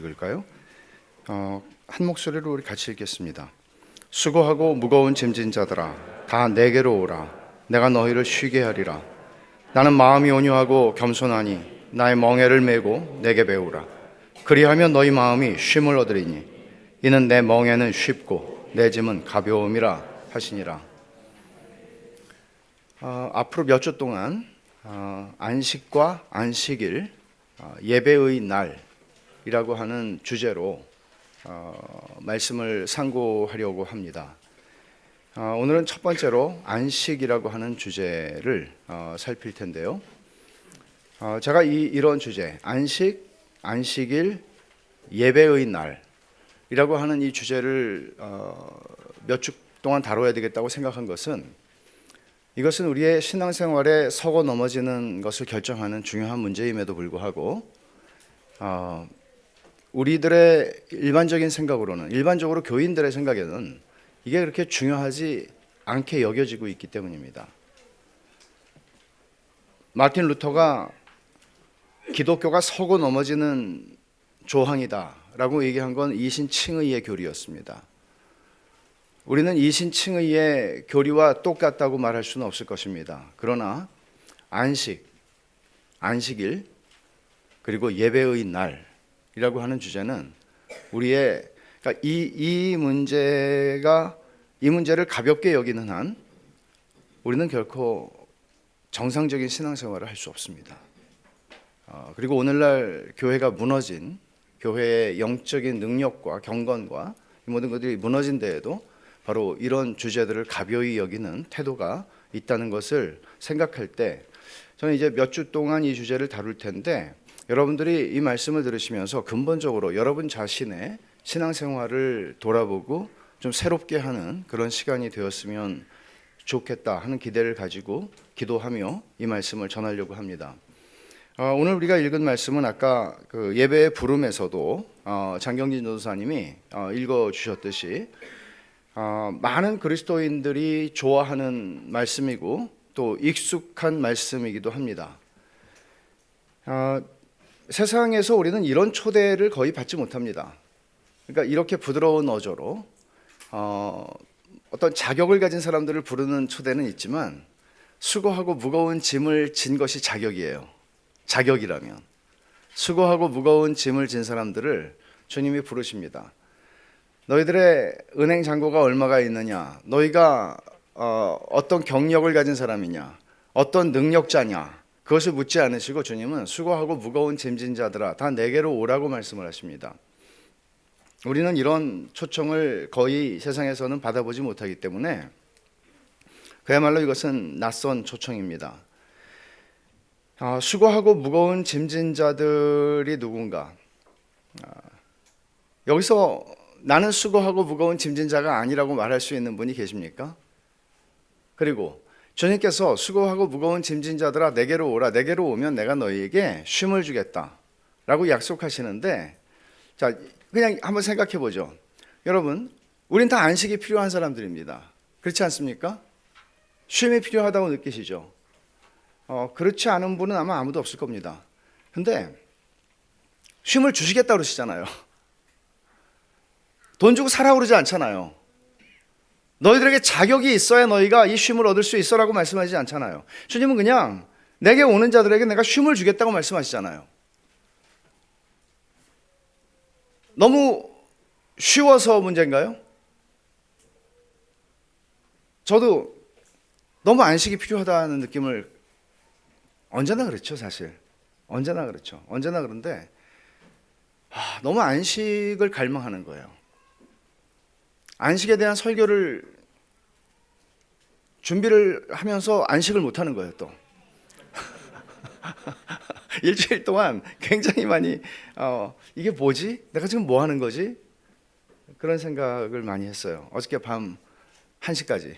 읽을까요? 한 목소리로 우리 같이 읽겠습니다. 수고하고 무거운 짐진 자들아 다 내게로 오라. 내가 너희를 쉬게 하리라. 나는 마음이 온유하고 겸손하니 나의 멍에를 메고 내게 배우라. 그리하면 너희 마음이 쉼을 얻으리니 이는 내 멍에는 쉽고 내 짐은 가벼움이라 하시니라. 앞으로 몇 주 동안 안식과 안식일, 예배의 날이라고 하는 주제로 말씀을 상고하려고 합니다. 오늘은 첫 번째로 안식이라고 하는 주제를 살필 텐데요. 제가 이런 주제, 안식, 안식일, 예배의 날이라고 하는 이 주제를 몇 주 동안 다뤄야 되겠다고 생각한 것은 이것은 우리의 신앙생활에 서고 넘어지는 것을 결정하는 중요한 문제임에도 불구하고 우리들의 일반적인 생각으로는, 일반적으로 교인들의 생각에는 이게 그렇게 중요하지 않게 여겨지고 있기 때문입니다. 마틴 루터가 기독교가 서고 넘어지는 조항이다라고 얘기한 건 이신칭의의 교리였습니다. 우리는 이신칭의의 교리와 똑같다고 말할 수는 없을 것입니다. 그러나 안식, 안식일, 그리고 예배의 날이라고 하는 주제는 우리의, 그러니까 이 문제를 가볍게 여기는 한 우리는 결코 정상적인 신앙생활을 할 수 없습니다. 그리고 오늘날 교회가 무너진, 교회의 영적인 능력과 경건과 이 모든 것들이 무너진 데에도 바로 이런 주제들을 가벼이 여기는 태도가 있다는 것을 생각할 때 저는 이제 몇 주 동안 이 주제를 다룰 텐데 여러분들이 이 말씀을 들으시면서 근본적으로 여러분 자신의 신앙생활을 돌아보고 좀 새롭게 하는 그런 시간이 되었으면 좋겠다 하는 기대를 가지고 기도하며 이 말씀을 전하려고 합니다. 오늘 우리가 읽은 말씀은 아까 그 예배의 부름에서도 장경진 전도사님이 읽어주셨듯이 많은 그리스도인들이 좋아하는 말씀이고 또 익숙한 말씀이기도 합니다. 세상에서 우리는 이런 초대를 거의 받지 못합니다. 그러니까 이렇게 부드러운 어조로 어떤 자격을 가진 사람들을 부르는 초대는 있지만 수고하고 무거운 짐을 진 것이 자격이에요. 자격이라면 수고하고 무거운 짐을 진 사람들을 주님이 부르십니다. 너희들의 은행 잔고가 얼마가 있느냐, 너희가 어떤 경력을 가진 사람이냐, 어떤 능력자냐, 그것을 묻지 않으시고 주님은 수고하고 무거운 짐진 자들아 다 내게로 오라고 말씀을 하십니다. 우리는 이런 초청을 거의 세상에서는 받아보지 못하기 때문에 그야말로 이것은 낯선 초청입니다. 수고하고 무거운 짐진 자들이 누군가? 여기서 나는 수고하고 무거운 짐진 자가 아니라고 말할 수 있는 분이 계십니까? 그리고 주님께서 수고하고 무거운 짐진 자들아 내게로 오라, 내게로 오면 내가 너희에게 쉼을 주겠다 라고 약속하시는데, 자, 그냥 한번 생각해 보죠. 여러분, 우린 다 안식이 필요한 사람들입니다. 그렇지 않습니까? 쉼이 필요하다고 느끼시죠? 그렇지 않은 분은 아마 아무도 없을 겁니다. 근데 쉼을 주시겠다고 그러시잖아요. 돈 주고 사라고 그러지 않잖아요. 너희들에게 자격이 있어야 너희가 이 쉼을 얻을 수 있어라고 말씀하지 않잖아요. 주님은 그냥 내게 오는 자들에게 내가 쉼을 주겠다고 말씀하시잖아요. 너무 쉬워서 문제인가요? 저도 너무 안식이 필요하다는 느낌을 언제나 그렇죠, 사실. 언제나 그렇죠. 언제나 그런데 너무 안식을 갈망하는 거예요. 안식에 대한 설교를 준비를 하면서 안식을 못하는 거예요, 또. 일주일 동안 굉장히 많이 이게 뭐지? 내가 지금 뭐 하는 거지? 그런 생각을 많이 했어요. 어저께 밤 1시까지.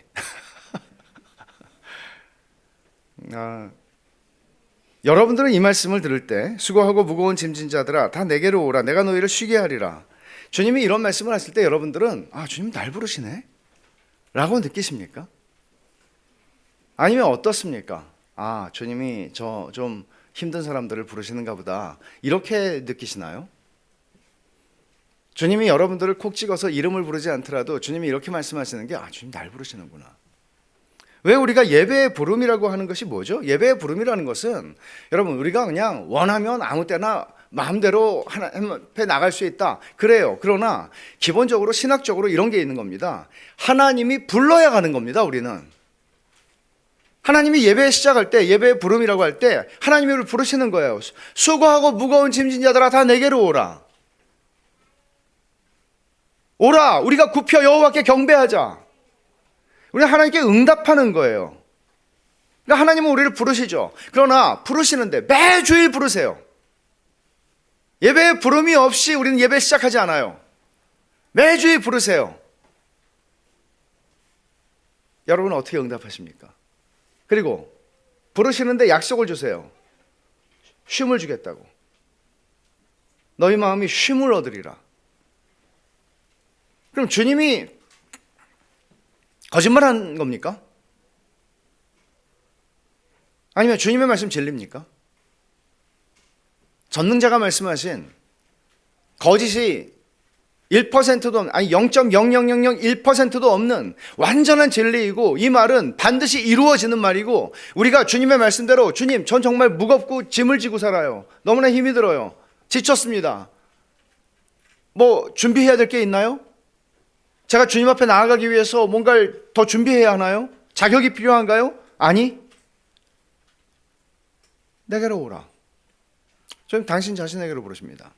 여러분들은 이 말씀을 들을 때 수고하고 무거운 짐진 자들아 다 내게로 오라, 내가 너희를 쉬게 하리라. 주님이 이런 말씀을 하실 때 여러분들은 주님 날 부르시네 라고 느끼십니까? 아니면 어떻습니까? 주님이 저 좀 힘든 사람들을 부르시는가 보다 이렇게 느끼시나요? 주님이 여러분들을 콕 찍어서 이름을 부르지 않더라도 주님이 이렇게 말씀하시는 게, 아, 주님 날 부르시는구나. 왜 우리가 예배의 부름이라고 하는 것이 뭐죠? 예배의 부름이라는 것은 여러분, 우리가 그냥 원하면 아무 때나 마음대로 하나님 앞에 나갈 수 있다, 그래요. 그러나 기본적으로 신학적으로 이런 게 있는 겁니다. 하나님이 불러야 가는 겁니다. 우리는 하나님이 예배 시작할 때, 예배의 부름이라고 할 때 하나님이 우리를 부르시는 거예요. 수고하고 무거운 짐진 자들아 다 내게로 오라. 오라, 우리가 굽혀 여호와께 경배하자. 우리는 하나님께 응답하는 거예요. 그러니까 하나님은 우리를 부르시죠. 그러나 부르시는데 매주일 부르세요. 예배의 부름이 없이 우리는 예배 시작하지 않아요. 매주일 부르세요. 여러분은 어떻게 응답하십니까? 그리고 부르시는데 약속을 주세요. 쉼을 주겠다고. 너희 마음이 쉼을 얻으리라. 그럼 주님이 거짓말한 겁니까? 아니면 주님의 말씀 진리입니까? 전능자가 말씀하신 거짓이 1%도 없는, 아니 0.00001%도 없는 완전한 진리이고, 이 말은 반드시 이루어지는 말이고, 우리가 주님의 말씀대로, 주님 전 정말 무겁고 짐을 지고 살아요, 너무나 힘이 들어요, 지쳤습니다, 뭐 준비해야 될 게 있나요? 제가 주님 앞에 나아가기 위해서 뭔가를 더 준비해야 하나요? 자격이 필요한가요? 아니, 내게로 오라. 저는 당신 자신에게로 부르십니다.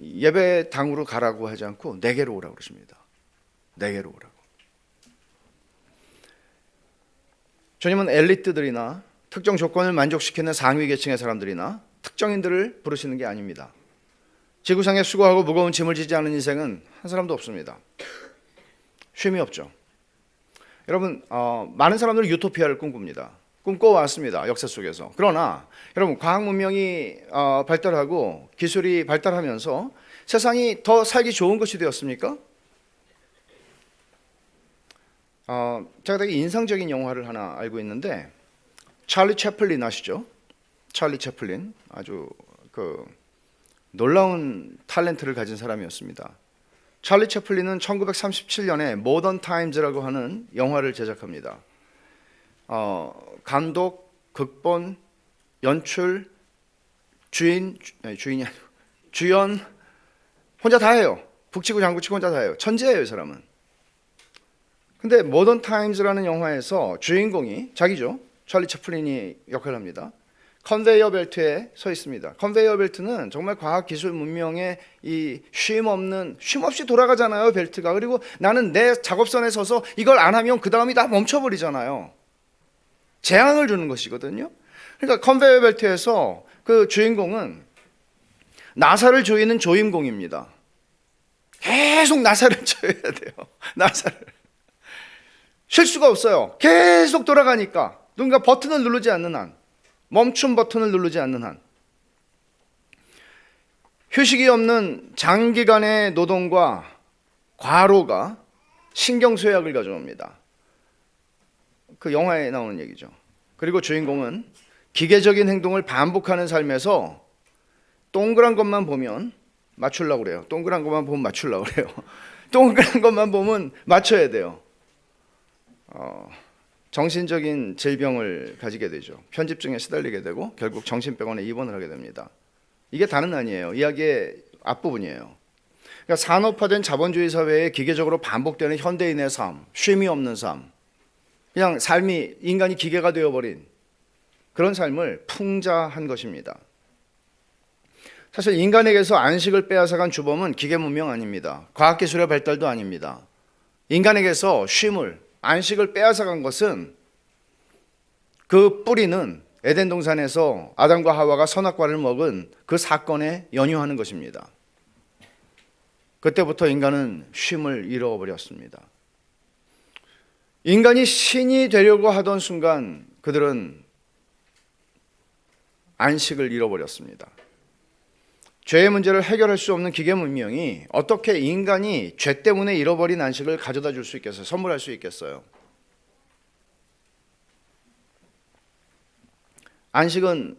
예배당으로 가라고 하지 않고 내게로 오라고 그러십니다. 내게로 오라고. 주님은 엘리트들이나 특정 조건을 만족시키는 상위 계층의 사람들이나 특정인들을 부르시는 게 아닙니다. 지구상에 수고하고 무거운 짐을 지지 않은 인생은 한 사람도 없습니다. 쉼이 없죠. 여러분, 많은 사람들은 유토피아를 꿈꿉니다. 꿈꿔왔습니다, 역사 속에서. 그러나 여러분, 과학 문명이 발달하고 기술이 발달하면서 세상이 더 살기 좋은 것이 되었습니까? 제가 되게 인상적인 영화를 하나 알고 있는데, 찰리 채플린 아시죠? 찰리 채플린, 아주 놀라운 탤런트를 가진 사람이었습니다. 찰리 채플린은 1937년에 모던 타임즈라고 하는 영화를 제작합니다. 감독, 극본, 연출, 주인이 아니고 주연 혼자 다 해요. 북치고 장구치고 혼자 다 해요. 천재예요, 이 사람은. 근데 모던 타임즈라는 영화에서 주인공이 자기죠, 찰리 채플린이 역할을 합니다. 컨베이어 벨트에 서 있습니다. 컨베이어 벨트는 정말 과학 기술 문명의 이 쉼 없이 돌아가잖아요, 벨트가. 그리고 나는 내 작업선에 서서 이걸 안 하면 그 다음이 다 멈춰버리잖아요. 재앙을 주는 것이거든요. 그러니까 컨베이어 벨트에서 그 주인공은 나사를 조이는 조임공입니다. 계속 나사를 조여야 돼요. 나사를. 쉴 수가 없어요. 계속 돌아가니까. 누군가 버튼을 누르지 않는 한, 멈춤 버튼을 누르지 않는 한, 휴식이 없는 장기간의 노동과 과로가 신경쇠약을 가져옵니다. 그 영화에 나오는 얘기죠. 그리고 주인공은 기계적인 행동을 반복하는 삶에서 동그란 것만 보면 맞추려고 그래요. 동그란 것만 보면 맞추려고 그래요. 동그란 것만 보면 맞춰야 돼요. 정신적인 질병을 가지게 되죠. 편집증에 시달리게 되고 결국 정신병원에 입원을 하게 됩니다. 이게 다는 아니에요. 이야기의 앞부분이에요. 그러니까 산업화된 자본주의 사회에 기계적으로 반복되는 현대인의 삶, 쉼이 없는 삶, 그냥 삶이 인간이 기계가 되어버린 그런 삶을 풍자한 것입니다. 사실 인간에게서 안식을 빼앗아간 주범은 기계 문명 아닙니다. 과학기술의 발달도 아닙니다. 인간에게서 쉼을, 안식을 빼앗아간 것은, 그 뿌리는 에덴 동산에서 아담과 하와가 선악과를 먹은 그 사건에 연유하는 것입니다. 그때부터 인간은 쉼을 잃어버렸습니다. 인간이 신이 되려고 하던 순간 그들은 안식을 잃어버렸습니다. 죄의 문제를 해결할 수 없는 기계 문명이 어떻게 인간이 죄 때문에 잃어버린 안식을 가져다 줄 수 있겠어요? 선물할 수 있겠어요? 안식은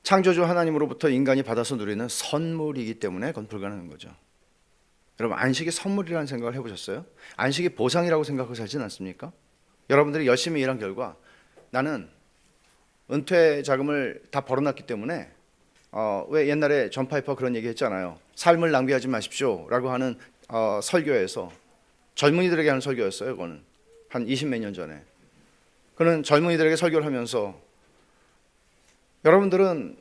창조주 하나님으로부터 인간이 받아서 누리는 선물이기 때문에 그건 불가능한 거죠. 여러분, 안식이 선물이라는 생각을 해보셨어요? 안식이 보상이라고 생각하고 살지는 않습니까? 여러분들이 열심히 일한 결과 나는 은퇴 자금을 다 벌어놨기 때문에 왜 옛날에 존 파이퍼 그런 얘기 했잖아요. 삶을 낭비하지 마십시오 라고 하는 설교에서, 젊은이들에게 하는 설교였어요. 그거는 한 20몇 년 전에. 그는 젊은이들에게 설교를 하면서 여러분들은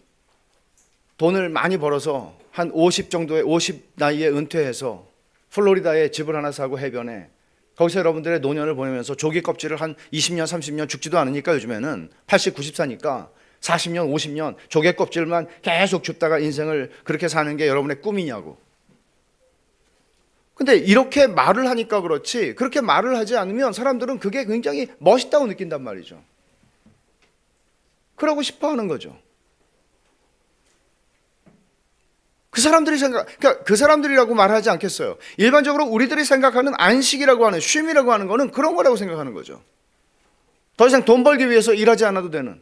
돈을 많이 벌어서 한 50 나이에 은퇴해서 플로리다에 집을 하나 사고 해변에 거기서 여러분들의 노년을 보내면서 조개 껍질을 한 20년 30년 죽지도 않으니까 요즘에는 80, 90 사니까 40년 50년 조개 껍질만 계속 줍다가 인생을 그렇게 사는 게 여러분의 꿈이냐고. 근데 이렇게 말을 하니까 그렇지, 그렇게 말을 하지 않으면 사람들은 그게 굉장히 멋있다고 느낀단 말이죠. 그러고 싶어 하는 거죠. 그러니까 그 사람들이라고 말하지 않겠어요. 일반적으로 우리들이 생각하는 안식이라고 하는, 쉼이라고 하는 거는 그런 거라고 생각하는 거죠. 더 이상 돈 벌기 위해서 일하지 않아도 되는,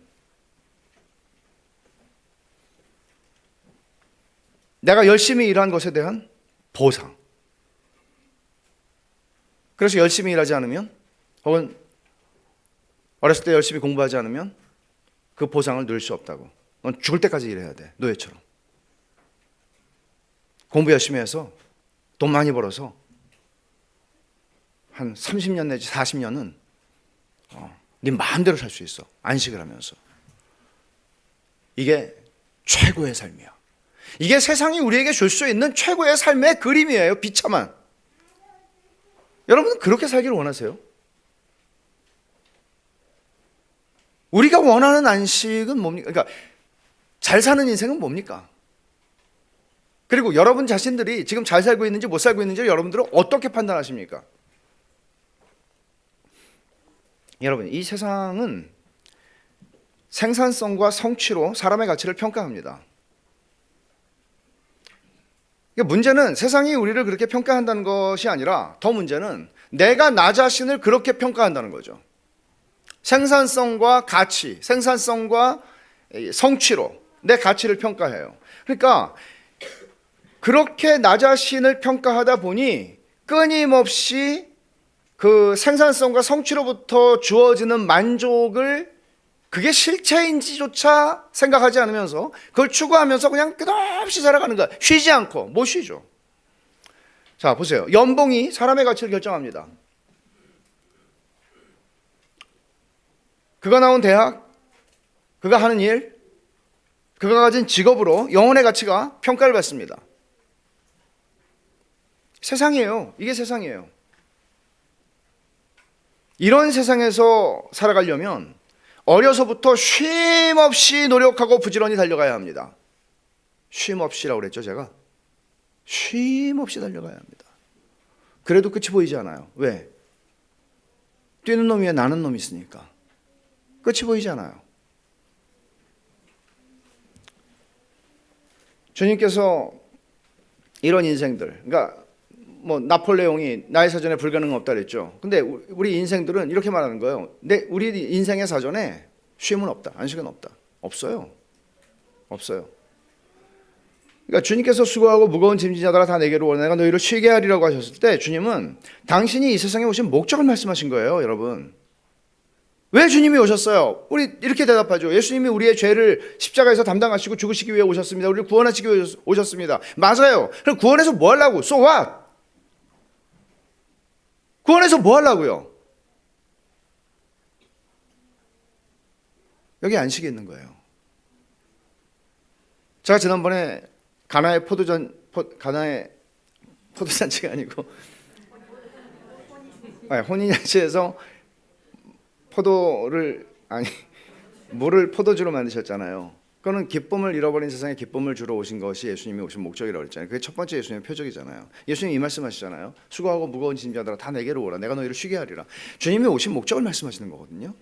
내가 열심히 일한 것에 대한 보상. 그래서 열심히 일하지 않으면, 혹은 어렸을 때 열심히 공부하지 않으면 그 보상을 누릴 수 없다고. 넌 죽을 때까지 일해야 돼, 노예처럼. 공부 열심히 해서 돈 많이 벌어서 한 30년 내지 40년은 네 마음대로 살 수 있어, 안식을 하면서. 이게 최고의 삶이야. 이게 세상이 우리에게 줄 수 있는 최고의 삶의 그림이에요. 비참한. 여러분은 그렇게 살기를 원하세요? 우리가 원하는 안식은 뭡니까? 그러니까 잘 사는 인생은 뭡니까? 그리고 여러분 자신들이 지금 잘 살고 있는지 못 살고 있는지 여러분들은 어떻게 판단하십니까? 여러분, 이 세상은 생산성과 성취로 사람의 가치를 평가합니다. 문제는 세상이 우리를 그렇게 평가한다는 것이 아니라, 더 문제는 내가 나 자신을 그렇게 평가한다는 거죠. 생산성과 가치, 생산성과 성취로 내 가치를 평가해요. 그러니까 그렇게 나 자신을 평가하다 보니 끊임없이 그 생산성과 성취로부터 주어지는 만족을, 그게 실체인지조차 생각하지 않으면서 그걸 추구하면서 그냥 끝없이 살아가는 거야. 쉬지 않고. 못 쉬죠. 자, 보세요. 연봉이 사람의 가치를 결정합니다. 그가 나온 대학, 그가 하는 일, 그가 가진 직업으로 영혼의 가치가 평가를 받습니다. 세상이에요. 이게 세상이에요. 이런 세상에서 살아가려면 어려서부터 쉼 없이 노력하고 부지런히 달려가야 합니다. 쉼 없이라고 그랬죠, 제가. 쉼 없이 달려가야 합니다. 그래도 끝이 보이지 않아요. 왜? 뛰는 놈 위에 나는 놈이 있으니까. 끝이 보이지 않아요. 주님께서 이런 인생들, 그러니까 나폴레옹이 나의 사전에 불가능은 없다 그랬죠. 근데 우리 인생들은 이렇게 말하는 거예요. 우리 인생의 사전에 쉼은 없다, 안식은 없다. 없어요. 없어요. 그러니까 주님께서 수고하고 무거운 짐진 자들아 다 내게로 오라, 내가 너희를 쉬게 하리라고 하셨을 때 주님은 당신이 이 세상에 오신 목적을 말씀하신 거예요. 여러분, 왜 주님이 오셨어요? 우리 이렇게 대답하죠. 예수님이 우리의 죄를 십자가에서 담당하시고 죽으시기 위해 오셨습니다. 우리를 구원하시기 위해 오셨습니다. 맞아요. 그럼 구원해서 뭐 하려고? So what? 구원해서 뭐 하려고요? 여기 안식이 있는 거예요. 제가 지난번에 가나의 포도잔치가 아니고 혼인잔치에서 물을 포도주로 만드셨잖아요. 그거는 기쁨을 잃어버린 세상에 기쁨을 주러 오신 것이 예수님이 오신 목적이라고 했잖아요. 그게 첫 번째 예수님의 표적이잖아요. 예수님이 이 말씀하시잖아요. 수고하고 무거운 짐 자들아 다 내게로 오라, 내가 너희를 쉬게 하리라. 주님이 오신 목적을 말씀하시는 거거든요.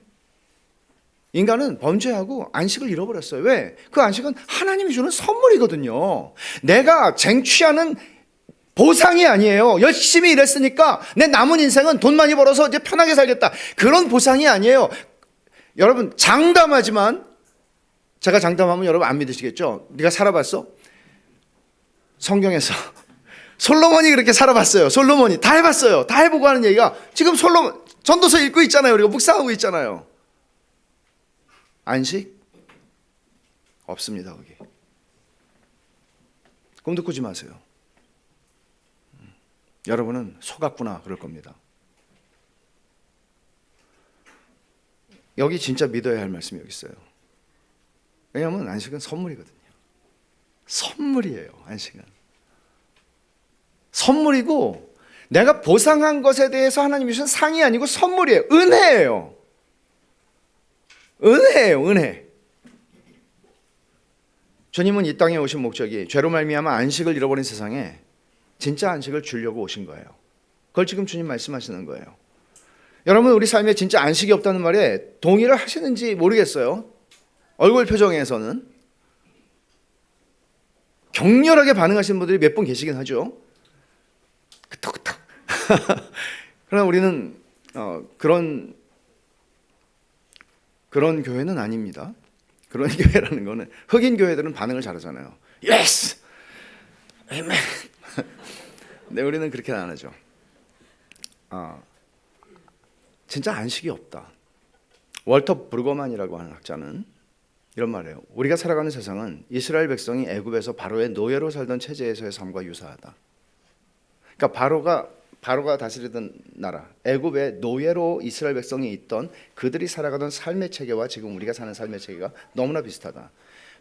인간은 범죄하고 안식을 잃어버렸어요. 왜? 그 안식은 하나님이 주는 선물이거든요. 내가 쟁취하는 보상이 아니에요. 열심히 일했으니까 내 남은 인생은 돈 많이 벌어서 이제 편하게 살겠다, 그런 보상이 아니에요. 여러분, 장담하지만 제가 장담하면 여러분 안 믿으시겠죠? 네가 살아봤어? 성경에서 솔로몬이 그렇게 살아봤어요. 솔로몬이 다 해봤어요. 다 해보고 하는 얘기가 지금 솔로몬 전도서 읽고 있잖아요. 우리가 묵상하고 있잖아요. 안식? 없습니다. 거기. 꿈도 꾸지 마세요. 여러분은 속았구나 그럴 겁니다. 여기 진짜 믿어야 할 말씀이 여기 있어요. 왜냐하면 안식은 선물이거든요. 선물이에요. 안식은 선물이고 내가 보상한 것에 대해서 하나님이 주신 상이 아니고 선물이에요. 은혜예요. 은혜예요. 은혜. 주님은 이 땅에 오신 목적이 죄로 말미암아 안식을 잃어버린 세상에 진짜 안식을 주려고 오신 거예요. 그걸 지금 주님 말씀하시는 거예요. 여러분 우리 삶에 진짜 안식이 없다는 말에 동의를 하시는지 모르겠어요. 얼굴 표정에서는 격렬하게 반응하시는 분들이 몇 분 계시긴 하죠. 끄떡끄떡. 그러나 우리는 그런 교회는 아닙니다. 그런 교회라는 거는 흑인 교회들은 반응을 잘하잖아요. 예스! 아멘. 네, 우리는 그렇게는 안 하죠. 진짜 안식이 없다. 월터 브루거만이라고 하는 학자는 이런 말이에요. 우리가 살아가는 세상은 이스라엘 백성이 애굽에서 바로의 노예로 살던 체제에서의 삶과 유사하다. 그러니까 바로가 다스리던 나라, 애굽의 노예로 이스라엘 백성이 있던 그들이 살아가던 삶의 체계와 지금 우리가 사는 삶의 체계가 너무나 비슷하다.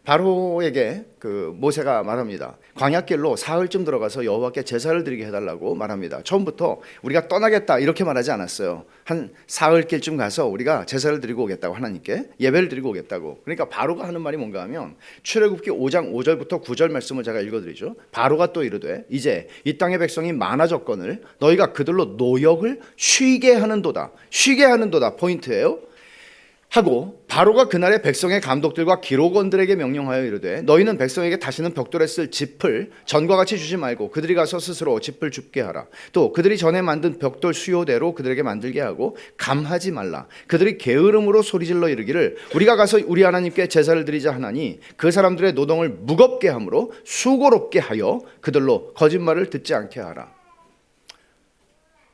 바로에게 그 모세가 말합니다. 광야길로 사흘쯤 들어가서 여호와께 제사를 드리게 해달라고 말합니다. 처음부터 우리가 떠나겠다 이렇게 말하지 않았어요. 한 사흘길쯤 가서 우리가 제사를 드리고 오겠다고, 하나님께 예배를 드리고 오겠다고. 그러니까 바로가 하는 말이 뭔가 하면 출애굽기 5장 5절부터 9절 말씀을 제가 읽어드리죠. 바로가 또 이르되 이제 이 땅의 백성이 많아졌거늘 너희가 그들로 노역을 쉬게 하는도다. 쉬게 하는도다 포인트예요. 하고 바로가 그날의 백성의 감독들과 기록원들에게 명령하여 이르되 너희는 백성에게 다시는 벽돌에 쓸 짚을 전과 같이 주지 말고 그들이 가서 스스로 짚을 줍게 하라. 또 그들이 전에 만든 벽돌 수요대로 그들에게 만들게 하고 감하지 말라. 그들이 게으름으로 소리질러 이르기를 우리가 가서 우리 하나님께 제사를 드리자 하나니 그 사람들의 노동을 무겁게 함으로 수고롭게 하여 그들로 거짓말을 듣지 않게 하라.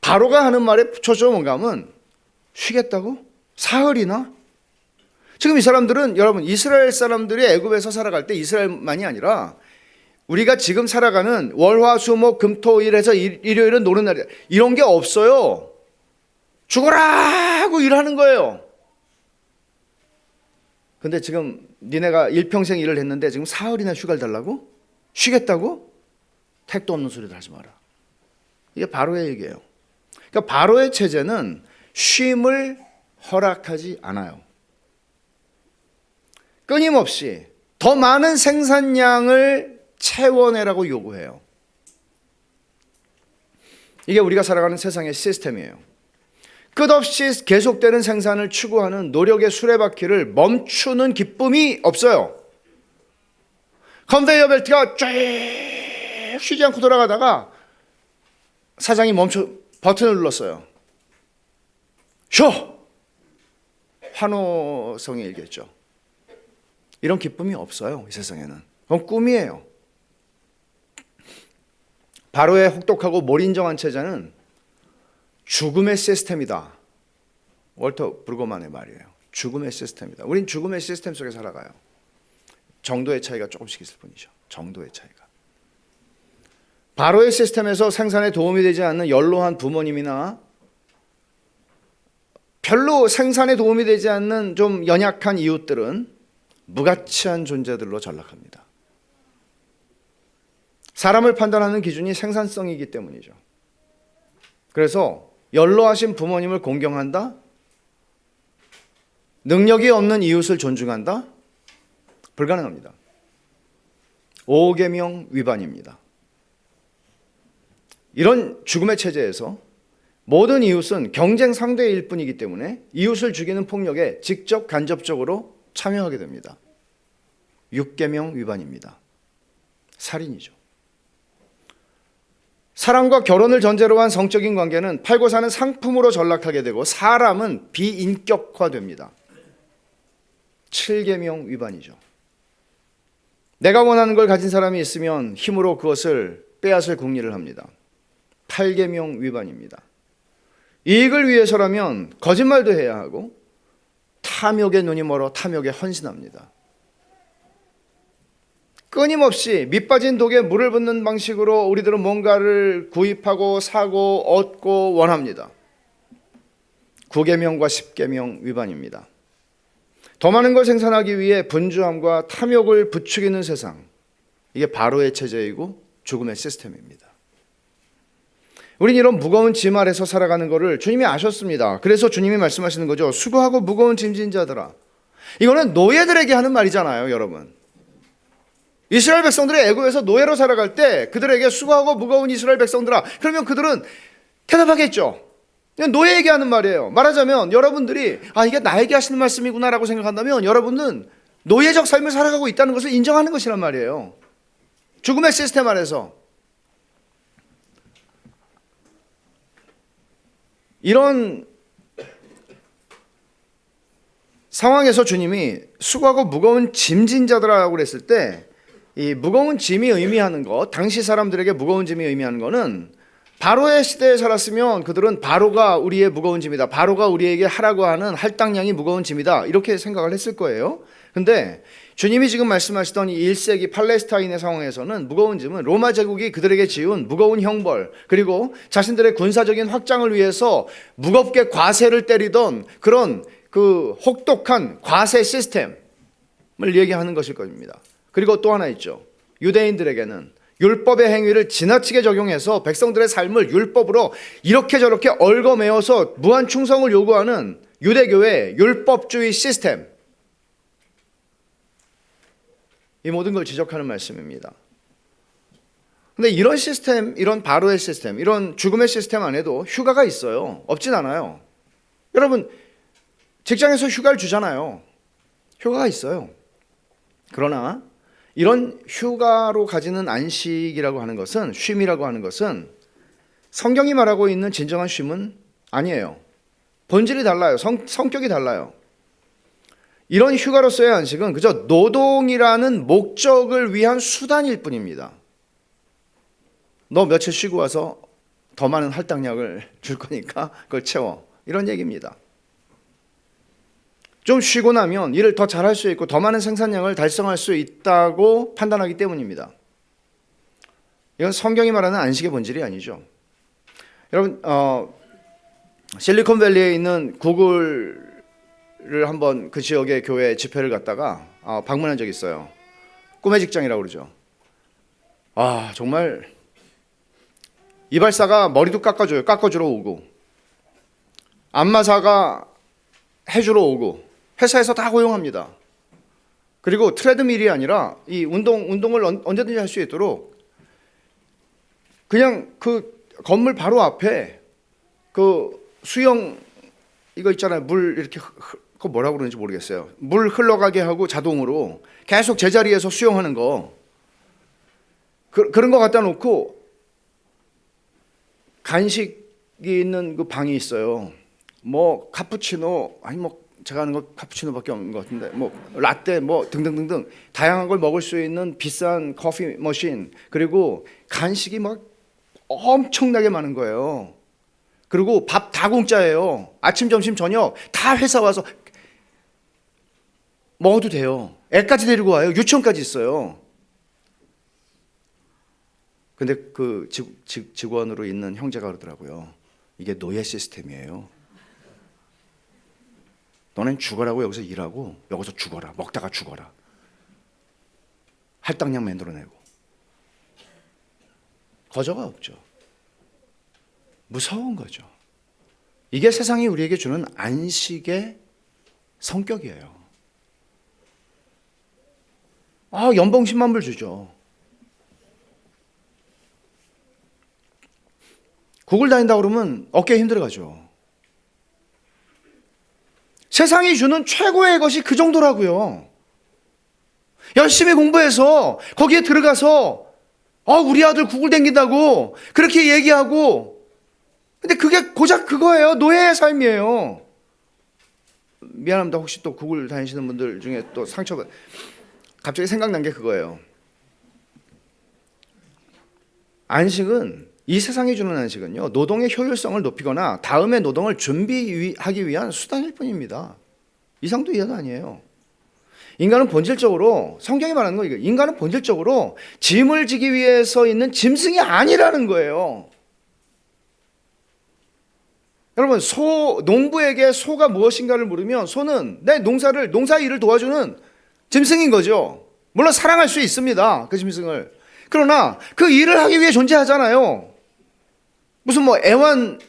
바로가 하는 말에 초점은 뭔가 하면 쉬겠다고? 사흘이나? 지금 이 사람들은 여러분 이스라엘 사람들이 애굽에서 살아갈 때 이스라엘만이 아니라 우리가 지금 살아가는 월화수목금토일에서 일요일은 노는 날이다. 이런 게 없어요. 죽어라 하고 일하는 거예요. 근데 지금 니네가 일평생 일을 했는데 지금 사흘이나 휴가를 달라고? 쉬겠다고? 택도 없는 소리도 하지 마라. 이게 바로의 얘기예요. 그러니까 바로의 체제는 쉼을 허락하지 않아요. 끊임없이 더 많은 생산량을 채워내라고 요구해요. 이게 우리가 살아가는 세상의 시스템이에요. 끝없이 계속되는 생산을 추구하는 노력의 수레바퀴를 멈추는 기쁨이 없어요. 컨베이어 벨트가 쭉 쉬지 않고 돌아가다가 사장이 버튼을 눌렀어요. 쉬어! 환호성이 일겠죠. 이런 기쁨이 없어요. 이 세상에는. 그건 꿈이에요. 바로의 혹독하고 몰인정한 체제는 죽음의 시스템이다. 월터 브루거만의 말이에요. 죽음의 시스템이다. 우린 죽음의 시스템 속에 살아가요. 정도의 차이가 조금씩 있을 뿐이죠. 정도의 차이가. 바로의 시스템에서 생산에 도움이 되지 않는 연로한 부모님이나 별로 생산에 도움이 되지 않는 좀 연약한 이웃들은 무가치한 존재들로 전락합니다. 사람을 판단하는 기준이 생산성이기 때문이죠. 그래서 연로하신 부모님을 공경한다? 능력이 없는 이웃을 존중한다? 불가능합니다. 5계명 위반입니다. 이런 죽음의 체제에서 모든 이웃은 경쟁 상대일 뿐이기 때문에 이웃을 죽이는 폭력에 직접 간접적으로 참여하게 됩니다. 6계명 위반입니다. 살인이죠. 사랑과 결혼을 전제로 한 성적인 관계는 팔고 사는 상품으로 전락하게 되고 사람은 비인격화됩니다. 7계명 위반이죠. 내가 원하는 걸 가진 사람이 있으면 힘으로 그것을 빼앗을 궁리를 합니다. 8계명 위반입니다. 이익을 위해서라면 거짓말도 해야 하고 탐욕에 눈이 멀어 탐욕에 헌신합니다. 끊임없이 밑빠진 독에 물을 붓는 방식으로 우리들은 뭔가를 구입하고 사고 얻고 원합니다. 9계명과 10계명 위반입니다. 더 많은 걸 생산하기 위해 분주함과 탐욕을 부추기는 세상, 이게 바로의 체제이고 죽음의 시스템입니다. 우린 이런 무거운 짐 아래서 살아가는 것을 주님이 아셨습니다. 그래서 주님이 말씀하시는 거죠. 수고하고 무거운 짐진 자들아. 이거는 노예들에게 하는 말이잖아요, 여러분. 이스라엘 백성들이 애굽에서 노예로 살아갈 때 그들에게 수고하고 무거운 이스라엘 백성들아, 그러면 그들은 대답하겠죠. 노예에게 하는 말이에요. 말하자면 여러분들이 이게 나에게 하시는 말씀이구나라고 생각한다면 여러분은 노예적 삶을 살아가고 있다는 것을 인정하는 것이란 말이에요. 죽음의 시스템 아래서. 이런 상황에서 주님이 수고하고 무거운 짐진 자들아라고 그랬을 때 이 무거운 짐이 의미하는 것, 당시 사람들에게 무거운 짐이 의미하는 것은 바로의 시대에 살았으면 그들은 바로가 우리의 무거운 짐이다, 바로가 우리에게 하라고 하는 할당량이 무거운 짐이다, 이렇게 생각을 했을 거예요. 근데 주님이 지금 말씀하시던 이 1세기 팔레스타인의 상황에서는 무거운 짐은 로마 제국이 그들에게 지은 무거운 형벌, 그리고 자신들의 군사적인 확장을 위해서 무겁게 과세를 때리던 그런 그 혹독한 과세 시스템을 얘기하는 것일 겁니다. 그리고 또 하나 있죠. 유대인들에게는 율법의 행위를 지나치게 적용해서 백성들의 삶을 율법으로 이렇게 저렇게 얽어매어서 무한 충성을 요구하는 유대교의 율법주의 시스템, 이 모든 걸 지적하는 말씀입니다. 근데 이런 시스템, 이런 바로의 시스템, 이런 죽음의 시스템 안에도 휴가가 있어요. 없진 않아요. 여러분, 직장에서 휴가를 주잖아요. 휴가가 있어요. 그러나 이런 휴가로 가지는 안식이라고 하는 것은, 쉼이라고 하는 것은 성경이 말하고 있는 진정한 쉼은 아니에요. 본질이 달라요. 성격이 달라요. 이런 휴가로서의 안식은 그저 노동이라는 목적을 위한 수단일 뿐입니다. 너 며칠 쉬고 와서 더 많은 할당량을 줄 거니까 그걸 채워, 이런 얘기입니다. 좀 쉬고 나면 일을 더 잘할 수 있고 더 많은 생산량을 달성할 수 있다고 판단하기 때문입니다. 이건 성경이 말하는 안식의 본질이 아니죠. 여러분, 실리콘밸리에 있는 구글을 한번 그 지역의 교회 집회를 갔다가 방문한 적이 있어요. 꿈의 직장이라고 그러죠. 정말 이발사가 머리도 깎아줘요. 깎아주러 오고, 안마사가 해주러 오고, 회사에서 다 고용합니다. 그리고 트레드밀이 아니라 이 운동을 언제든지 할 수 있도록 그냥 그 건물 바로 앞에 그 수영 이거 있잖아요. 물 이렇게 그거 뭐라고 그러는지 모르겠어요. 물 흘러가게 하고 자동으로 계속 제자리에서 수영하는 거, 그런 거 갖다 놓고 간식이 있는 그 방이 있어요. 뭐 카푸치노, 아니 뭐 제가 아는 거 카푸치노밖에 없는 것 같은데, 뭐 라떼 뭐 등등등등 다양한 걸 먹을 수 있는 비싼 커피 머신, 그리고 간식이 막 엄청나게 많은 거예요. 그리고 밥 다 공짜예요. 아침 점심 저녁 다 회사 와서 먹어도 돼요. 애까지 데리고 와요. 유치원까지 있어요. 근데 그 직원으로 있는 형제가 그러더라고요. 이게 노예 시스템이에요. 너는 죽어라고 여기서 일하고 여기서 죽어라. 먹다가 죽어라. 할당량 만들어내고. 거저가 없죠. 무서운 거죠. 이게 세상이 우리에게 주는 안식의 성격이에요. 연봉 10만 불 주죠. 구글 다닌다고 그러면 어깨 힘들어가죠. 세상이 주는 최고의 것이 그 정도라고요. 열심히 공부해서 거기에 들어가서 우리 아들 구글 다닌다고 그렇게 얘기하고, 근데 그게 고작 그거예요. 노예의 삶이에요. 미안합니다. 혹시 또 구글 다니시는 분들 중에 또 상처가, 갑자기 생각난 게 그거예요. 안식은, 이 세상이 주는 안식은요, 노동의 효율성을 높이거나 다음의 노동을 준비하기 위한 수단일 뿐입니다. 이상도 이하도 아니에요. 인간은 본질적으로, 성경이 말하는 거 이거예요. 인간은 본질적으로 짐을 지기 위해서 있는 짐승이 아니라는 거예요. 여러분, 농부에게 소가 무엇인가를 물으면 소는 내 농사 일을 도와주는 짐승인 거죠. 물론 사랑할 수 있습니다, 그 짐승을. 그러나 그 일을 하기 위해 존재하잖아요. 무슨 뭐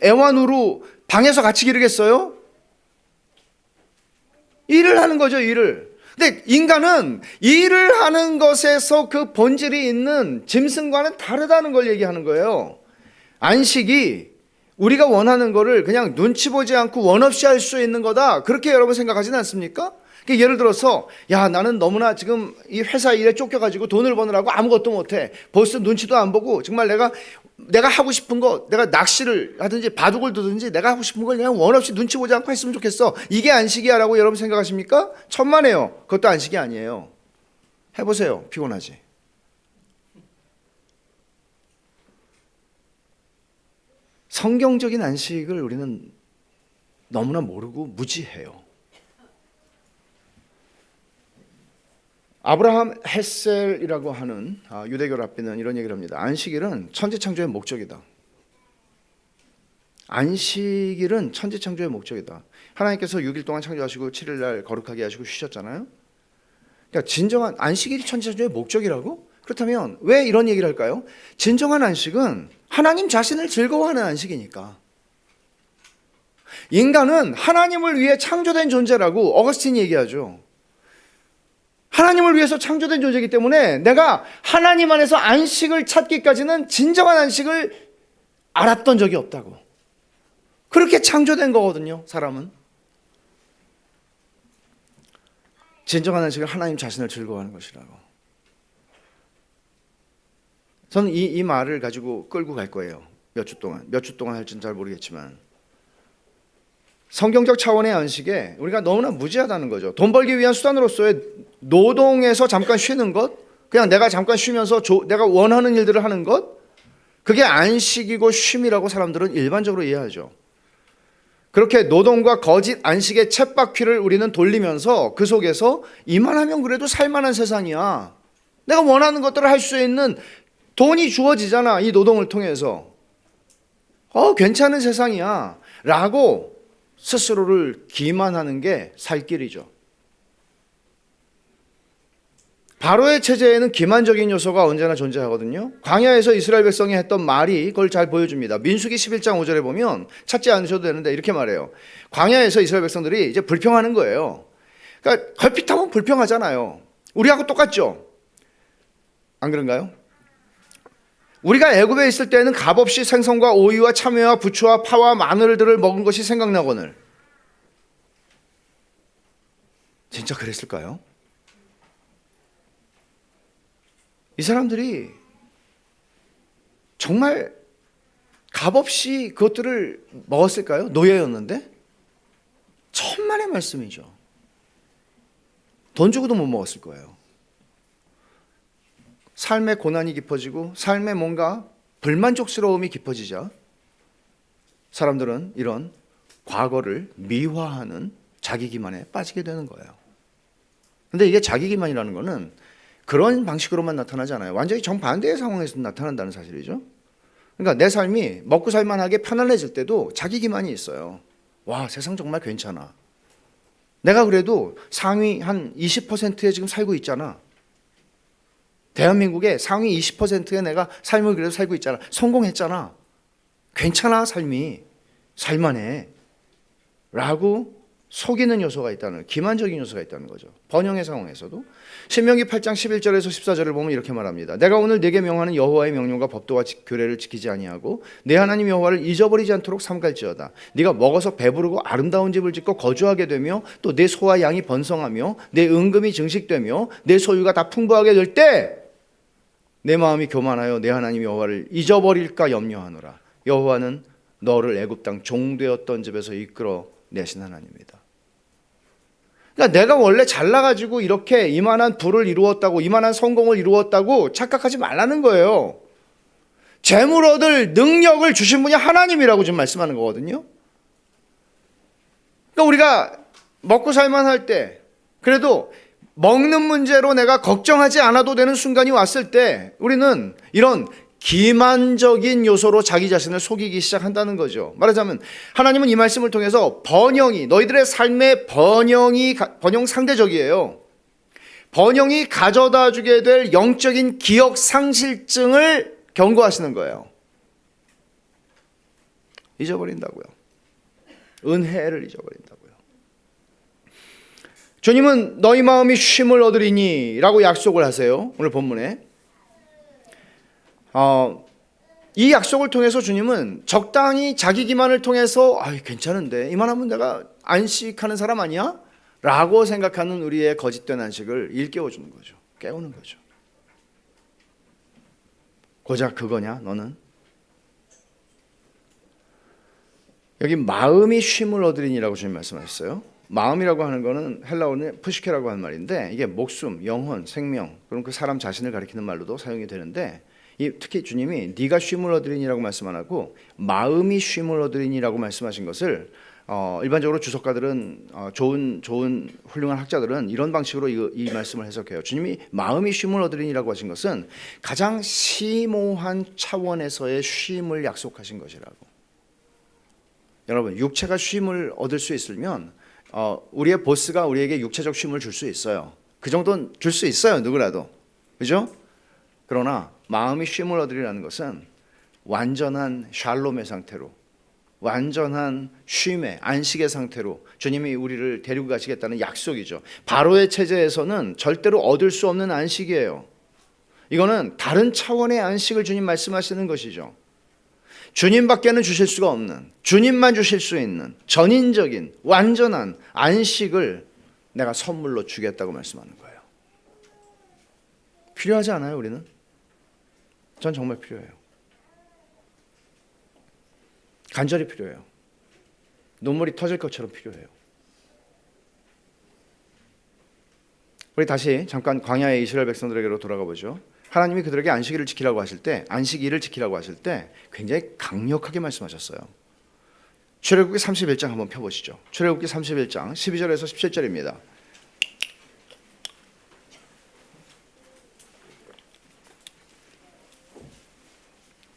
애완으로 방에서 같이 기르겠어요? 일을 하는 거죠, 일을. 근데 인간은 일을 하는 것에서 그 본질이 있는 짐승과는 다르다는 걸 얘기하는 거예요. 안식이 우리가 원하는 거를 그냥 눈치 보지 않고 원 없이 할 수 있는 거다, 그렇게 여러분 생각하지는 않습니까? 예를 들어서, 야, 나는 너무나 지금 이 회사 일에 쫓겨가지고 돈을 버느라고 아무것도 못해. 보스 눈치도 안 보고 정말 내가 하고 싶은 거, 내가 낚시를 하든지 바둑을 두든지 내가 하고 싶은 걸 그냥 원 없이 눈치 보지 않고 했으면 좋겠어. 이게 안식이야 라고 여러분 생각하십니까? 천만에요. 그것도 안식이 아니에요. 해보세요. 피곤하지. 성경적인 안식을 우리는 너무나 모르고 무지해요. 아브라함 헬셀이라고 하는 유대교 랍비는 이런 얘기를 합니다. 안식일은 천지창조의 목적이다. 안식일은 천지창조의 목적이다. 하나님께서 6일 동안 창조하시고 7일 날 거룩하게 하시고 쉬셨잖아요. 그러니까 진정한 안식일이 천지창조의 목적이라고? 그렇다면 왜 이런 얘기를 할까요? 진정한 안식은 하나님 자신을 즐거워하는 안식이니까. 인간은 하나님을 위해 창조된 존재라고 어거스틴이 얘기하죠. 하나님을 위해서 창조된 존재이기 때문에 내가 하나님 안에서 안식을 찾기까지는 진정한 안식을 알았던 적이 없다고. 그렇게 창조된 거거든요, 사람은. 진정한 안식은 하나님 자신을 즐거워하는 것이라고. 저는 이 말을 가지고 끌고 갈 거예요. 몇 주 동안 할지는 잘 모르겠지만, 성경적 차원의 안식에 우리가 너무나 무지하다는 거죠. 돈 벌기 위한 수단으로서의 노동에서 잠깐 쉬는 것, 그냥 내가 잠깐 쉬면서 내가 원하는 일들을 하는 것, 그게 안식이고 쉼이라고 사람들은 일반적으로 이해하죠. 그렇게 노동과 거짓 안식의 쳇바퀴를 우리는 돌리면서 그 속에서 이만하면 그래도 살만한 세상이야, 내가 원하는 것들을 할 수 있는 돈이 주어지잖아, 이 노동을 통해서. 괜찮은 세상이야 라고 스스로를 기만하는 게 살 길이죠. 바로의 체제에는 기만적인 요소가 언제나 존재하거든요. 광야에서 이스라엘 백성이 했던 말이 그걸 잘 보여줍니다. 민수기 11장 5절에 보면, 찾지 않으셔도 되는데 이렇게 말해요. 광야에서 이스라엘 백성들이 이제 불평하는 거예요. 그러니까 걸핏하면 불평하잖아요. 우리하고 똑같죠? 안 그런가요? 우리가 애굽에 있을 때는 값없이 생선과 오이와 참외와 부추와 파와 마늘들을 먹은 것이 생각나거늘. 진짜 그랬을까요? 이 사람들이 정말 값없이 그것들을 먹었을까요? 노예였는데? 천만의 말씀이죠. 돈 주고도 못 먹었을 거예요. 삶의 고난이 깊어지고 삶의 뭔가 불만족스러움이 깊어지자 사람들은 이런 과거를 미화하는 자기기만에 빠지게 되는 거예요. 근데 이게 자기기만이라는 거는 그런 방식으로만 나타나지 않아요. 완전히 정반대의 상황에서 나타난다는 사실이죠. 그러니까 내 삶이 먹고 살만하게 편안해질 때도 자기기만이 있어요. 와, 세상 정말 괜찮아. 내가 그래도 상위 한 20%에 지금 살고 있잖아. 대한민국의 상위 20%에 내가 삶을 그래도 살고 있잖아. 성공했잖아. 괜찮아, 삶이. 살만해. 라고 속이는 요소가 있다는, 기만적인 요소가 있다는 거죠. 번영의 상황에서도. 신명기 8장 11절에서 14절을 보면 이렇게 말합니다. 내가 오늘 네게 명하는 여호와의 명령과 법도와 규례를 지키지 아니하고 내 하나님 여호와를 잊어버리지 않도록 삼갈지어다. 네가 먹어서 배부르고 아름다운 집을 짓고 거주하게 되며 또 내 소와 양이 번성하며 내 은금이 증식되며 내 소유가 다 풍부하게 될 때 내 마음이 교만하여 내 하나님 여호와를 잊어버릴까 염려하노라. 여호와는 너를 애굽 땅 종되었던 집에서 이끌어 내신 하나님이다. 그러니까 내가 원래 잘나가지고 이렇게 이만한 부를 이루었다고, 이만한 성공을 이루었다고 착각하지 말라는 거예요. 재물 얻을 능력을 주신 분이 하나님이라고 지금 말씀하는 거거든요. 그러니까 우리가 먹고 살만 할 때, 그래도 먹는 문제로 내가 걱정하지 않아도 되는 순간이 왔을 때 우리는 이런 기만적인 요소로 자기 자신을 속이기 시작한다는 거죠. 말하자면 하나님은 이 말씀을 통해서 번영이, 너희들의 삶의 번영 상대적이에요. 번영이 가져다 주게 될 영적인 기억 상실증을 경고하시는 거예요. 잊어버린다고요. 은혜를 잊어버린다고요. 주님은 너희 마음이 쉼을 얻으리니 라고 약속을 하세요. 오늘 본문에. 이 약속을 통해서 주님은 적당히 자기 기만을 통해서 괜찮은데 이만하면 내가 안식하는 사람 아니야? 라고 생각하는 우리의 거짓된 안식을 일깨워주는 거죠. 깨우는 거죠. 고작 그거냐 너는? 여기 마음이 쉼을 얻으리니라고 주님 말씀하셨어요. 마음이라고 하는 거는 헬라어는 푸시케라고 하는 말인데 이게 목숨, 영혼, 생명, 그럼 그 사람 자신을 가리키는 말로도 사용이 되는데 특히 주님이 네가 쉼을 얻으리니라고 말씀 안 하고 마음이 쉼을 얻으리니라고 말씀하신 것을 일반적으로 주석가들은 좋은 훌륭한 학자들은 이런 방식으로 이 말씀을 해석해요. 주님이 마음이 쉼을 얻으리니라고 하신 것은 가장 심오한 차원에서의 쉼을 약속하신 것이라고. 여러분, 육체가 쉼을 얻을 수 있으면 우리의 보스가 우리에게 육체적 쉼을 줄 수 있어요. 그 정도는 줄 수 있어요, 누구라도. 그죠? 그러나 마음이 쉼을 얻으리라는 것은 완전한 샬롬의 상태로, 완전한 쉼의 안식의 상태로 주님이 우리를 데리고 가시겠다는 약속이죠. 바로의 체제에서는 절대로 얻을 수 없는 안식이에요. 이거는 다른 차원의 안식을 주님 말씀하시는 것이죠. 주님밖에는 주실 수가 없는, 주님만 주실 수 있는 전인적인 완전한 안식을 내가 선물로 주겠다고 말씀하는 거예요. 필요하지 않아요, 우리는? 전 정말 필요해요. 간절히 필요해요. 눈물이 터질 것처럼 필요해요. 우리 다시 잠깐 광야의 이스라엘 백성들에게로 돌아가 보죠. 하나님이 그들에게 안식일을 지키라고 하실 때, 안식일을 지키라고 하실 때 굉장히 강력하게 말씀하셨어요. 출애굽기 31장 한번 펴보시죠. 출애굽기 31장 12절에서 17절입니다.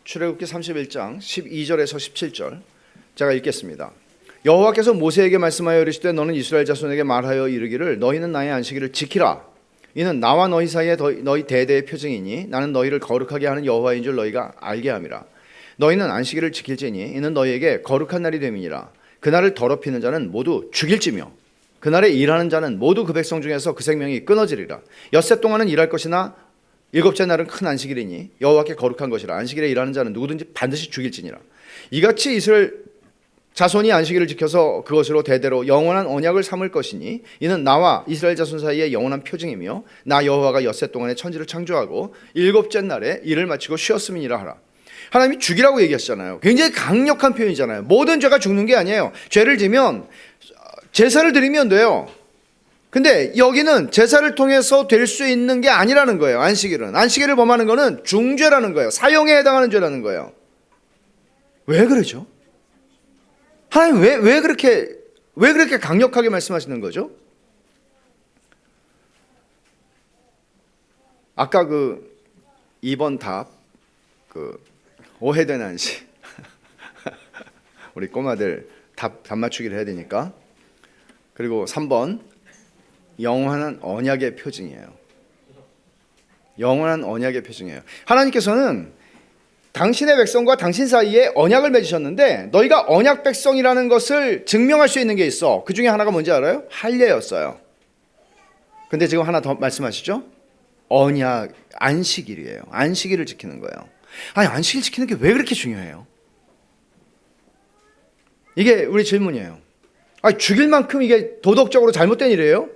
출애굽기 31장 12절에서 17절 제가 읽겠습니다. 여호와께서 모세에게 말씀하여 이르시되 너는 이스라엘 자손에게 말하여 이르기를 너희는 나의 안식일을 지키라. 이는 나와 너희 사이에 너희 대대의 표징이니 나는 너희를 거룩하게 하는 여호와인 줄 너희가 알게 함이라. 너희는 안식일을 지킬지니 이는 너희에게 거룩한 날이 됨이니라. 그날을 더럽히는 자는 모두 죽일지며 그날에 일하는 자는 모두 그 백성 중에서 그 생명이 끊어지리라. 엿새 동안은 일할 것이나 일곱째 날은 큰 안식일이니 여호와께 거룩한 것이라. 안식일에 일하는 자는 누구든지 반드시 죽일지니라. 이같이 이스라엘 자손이 안식일을 지켜서 그것으로 대대로 영원한 언약을 삼을 것이니 이는 나와 이스라엘 자손 사이의 영원한 표징이며 나 여호와가 엿새 동안에 천지를 창조하고 일곱째 날에 일을 마치고 쉬었음이니라 하라. 하나님이 죽이라고 얘기하시잖아요. 굉장히 강력한 표현이잖아요. 모든 죄가 죽는 게 아니에요. 죄를 지면 제사를 드리면 돼요. 근데 여기는 제사를 통해서 될 수 있는 게 아니라는 거예요. 안식일은. 안식일을 범하는 거는 중죄라는 거예요. 사형에 해당하는 죄라는 거예요. 왜 그러죠? 하나님 왜 그렇게 강력하게 말씀하시는 거죠? 아까 2번 답 오해된 안식 우리 꼬마들 답 맞추기를 해야 되니까. 그리고 3번 영원한 언약의 표징이에요. 영원한 언약의 표징이에요. 하나님께서는 당신의 백성과 당신 사이에 언약을 맺으셨는데 너희가 언약 백성이라는 것을 증명할 수 있는 게 있어. 그 중에 하나가 뭔지 알아요? 할례였어요. 근데 지금 하나 더 말씀하시죠? 언약, 안식일이에요. 안식일을 지키는 거예요. 아니, 안식일 지키는 게 왜 그렇게 중요해요? 이게 우리 질문이에요. 아니, 죽일 만큼 이게 도덕적으로 잘못된 일이에요?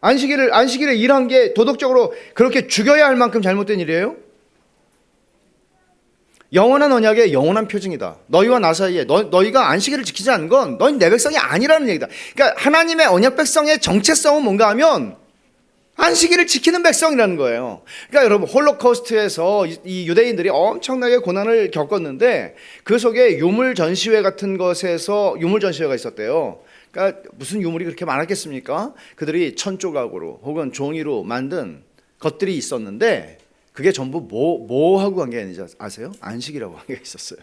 안식일에 일한 게 도덕적으로 그렇게 죽여야 할 만큼 잘못된 일이에요? 영원한 언약의 영원한 표징이다. 너희와 나 사이에 너희가 안식일을 지키지 않은 건 너희 내 백성이 아니라는 얘기다. 그러니까 하나님의 언약 백성의 정체성은 뭔가 하면 안식일을 지키는 백성이라는 거예요. 그러니까 여러분, 홀로코스트에서 이 유대인들이 엄청나게 고난을 겪었는데 그 속에 유물 전시회 같은 것에서 유물 전시회가 있었대요. 그러니까 무슨 유물이 그렇게 많았겠습니까? 그들이 천조각으로 혹은 종이로 만든 것들이 있었는데 그게 전부 뭐하고 관계가 있는지 아세요? 안식이라고 관계가 있었어요.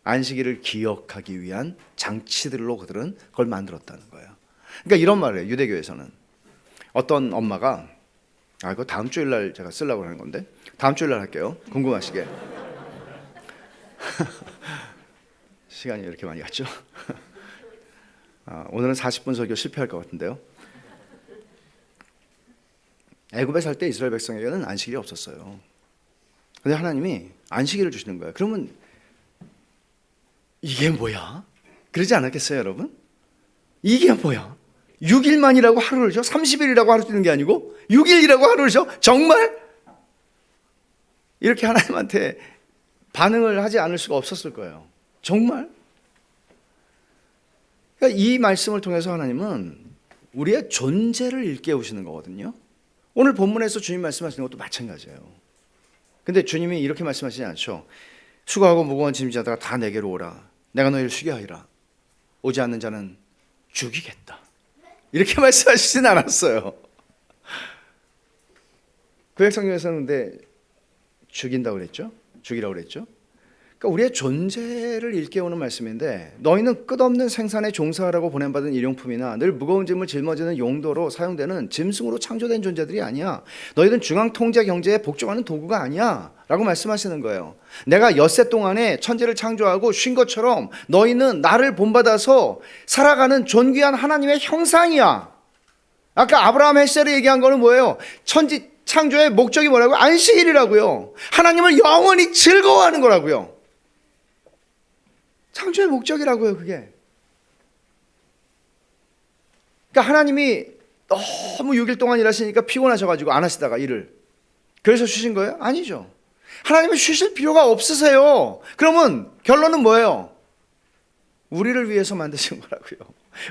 안식일을 기억하기 위한 장치들로 그들은 그걸 만들었다는 거예요. 그러니까 이런 말을 해요. 유대교에서는 어떤 엄마가 이거 다음 주일날 제가 쓰려고 하는 건데 다음 주일날 할게요. 궁금하시게. 시간이 이렇게 많이 갔죠? 오늘은 40분 설교 실패할 것 같은데요. 애굽에 살 때 이스라엘 백성에게는 안식일이 없었어요. 근데 하나님이 안식일을 주시는 거예요. 그러면 이게 뭐야? 그러지 않았겠어요, 여러분? 이게 뭐야? 6일만이라고 하루를 쉬어? 30일이라고 하루 쉬는 게 아니고 6일이라고 하루를 쉬어? 정말? 이렇게 하나님한테 반응을 하지 않을 수가 없었을 거예요. 정말? 그러니까 이 말씀을 통해서 하나님은 우리의 존재를 일깨우시는 거거든요. 오늘 본문에서 주님 말씀하시는 것도 마찬가지예요. 근데 주님이 이렇게 말씀하시지 않죠. 수고하고 무거운 짐진 자들아 다 내게로 오라. 내가 너희를 쉬게 하리라. 오지 않는 자는 죽이겠다. 이렇게 말씀하시진 않았어요. 구약성경에서는 근데 죽인다고 그랬죠? 죽이라고 그랬죠? 그러니까 우리의 존재를 일깨우는 말씀인데 너희는 끝없는 생산에 종사하라고 보냄받은 일용품이나 늘 무거운 짐을 짊어지는 용도로 사용되는 짐승으로 창조된 존재들이 아니야. 너희는 중앙 통제 경제에 복종하는 도구가 아니야 라고 말씀하시는 거예요. 내가 엿새 동안에 천지를 창조하고 쉰 것처럼 너희는 나를 본받아서 살아가는 존귀한 하나님의 형상이야. 아까 아브라함 헬셀이 얘기한 거는 뭐예요? 천지 창조의 목적이 뭐라고요? 안식일이라고요. 하나님을 영원히 즐거워하는 거라고요. 창조의 목적이라고요, 그게. 그러니까 하나님이 너무 6일 동안 일하시니까 피곤하셔가지고 안 하시다가 일을. 그래서 쉬신 거예요? 아니죠. 하나님은 쉬실 필요가 없으세요. 그러면 결론은 뭐예요? 우리를 위해서 만드신 거라고요.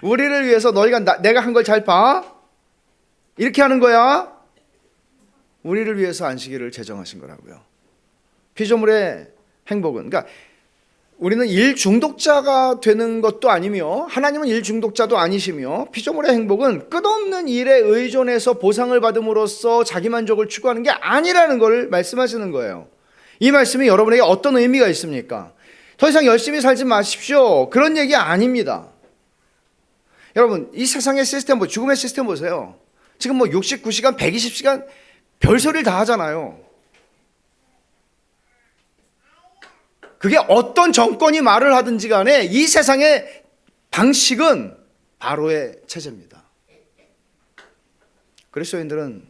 우리를 위해서 너희가 내가 한 걸 잘 봐. 이렇게 하는 거야. 우리를 위해서 안식일을 제정하신 거라고요. 피조물의 행복은, 그러니까 우리는 일 중독자가 되는 것도 아니며 하나님은 일 중독자도 아니시며 피조물의 행복은 끝없는 일에 의존해서 보상을 받음으로써 자기만족을 추구하는 게 아니라는 걸 말씀하시는 거예요. 이 말씀이 여러분에게 어떤 의미가 있습니까? 더 이상 열심히 살지 마십시오. 그런 얘기 아닙니다. 여러분, 이 세상의 시스템, 죽음의 시스템 보세요. 지금 69시간, 120시간 별소리를 다 하잖아요. 그게 어떤 정권이 말을 하든지 간에 이 세상의 방식은 바로의 체제입니다. 그리스도인들은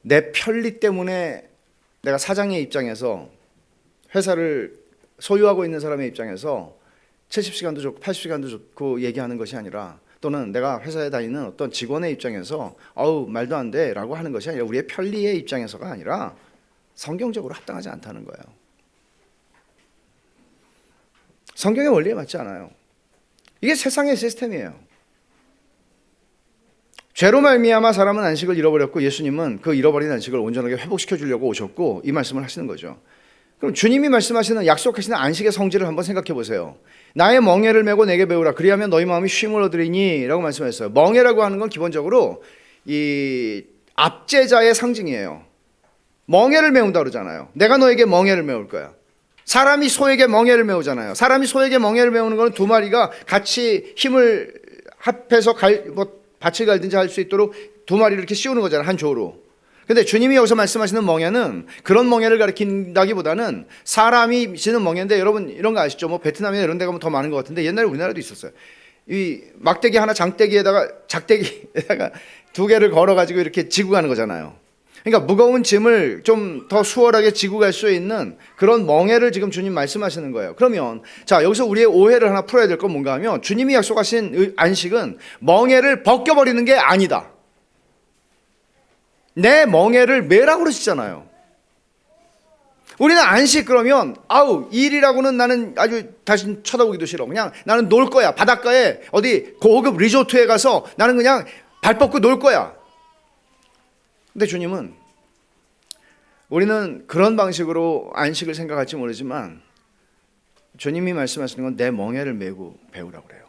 내 편리 때문에 내가 사장의 입장에서 회사를 소유하고 있는 사람의 입장에서 70시간도 좋고 80시간도 좋고 얘기하는 것이 아니라 또는 내가 회사에 다니는 어떤 직원의 입장에서 말도 안 돼 라고 하는 것이 아니라 우리의 편리의 입장에서가 아니라 성경적으로 합당하지 않다는 거예요. 성경의 원리에 맞지 않아요. 이게 세상의 시스템이에요. 죄로 말미암아 사람은 안식을 잃어버렸고 예수님은 그 잃어버린 안식을 온전하게 회복시켜 주려고 오셨고 이 말씀을 하시는 거죠. 그럼 주님이 말씀하시는 약속하시는 안식의 성질을 한번 생각해 보세요. 나의 멍에를 메고 내게 배우라 그리하면 너희 마음이 쉼을 얻으리니 라고 말씀하셨어요. 멍에라고 하는 건 기본적으로 이 압제자의 상징이에요. 멍에를 메운다 그러잖아요. 내가 너에게 멍에를 메울 거야. 사람이 소에게 멍에를 메우잖아요. 사람이 소에게 멍에를 메우는 것은 두 마리가 같이 힘을 합해서 밭을 갈든지 할 수 있도록 두 마리를 이렇게 씌우는 거잖아요. 한 조로. 근데 주님이 여기서 말씀하시는 멍에는 그런 멍에를 가리킨다기보다는 사람이 지는 멍에인데 여러분 이런 거 아시죠? 베트남이나 이런 데 가면 더 많은 것 같은데 옛날에 우리나라도 있었어요. 이 막대기 하나 장대기에다가 작대기에다가 두 개를 걸어가지고 이렇게 지고 가는 거잖아요. 그러니까 무거운 짐을 좀 더 수월하게 지고 갈 수 있는 그런 멍에를 지금 주님 말씀하시는 거예요. 그러면 자 여기서 우리의 오해를 하나 풀어야 될 건 뭔가 하면 주님이 약속하신 안식은 멍에를 벗겨버리는 게 아니다. 내 멍에를 매라고 그러시잖아요. 우리는 안식 그러면 일이라고는 나는 아주 다시 쳐다보기도 싫어. 그냥 나는 놀 거야. 바닷가에 어디 고급 리조트에 가서 나는 그냥 발 뻗고 놀 거야. 근데 주님은 우리는 그런 방식으로 안식을 생각할지 모르지만 주님이 말씀하시는 건 내 멍에를 메고 배우라고 그래요.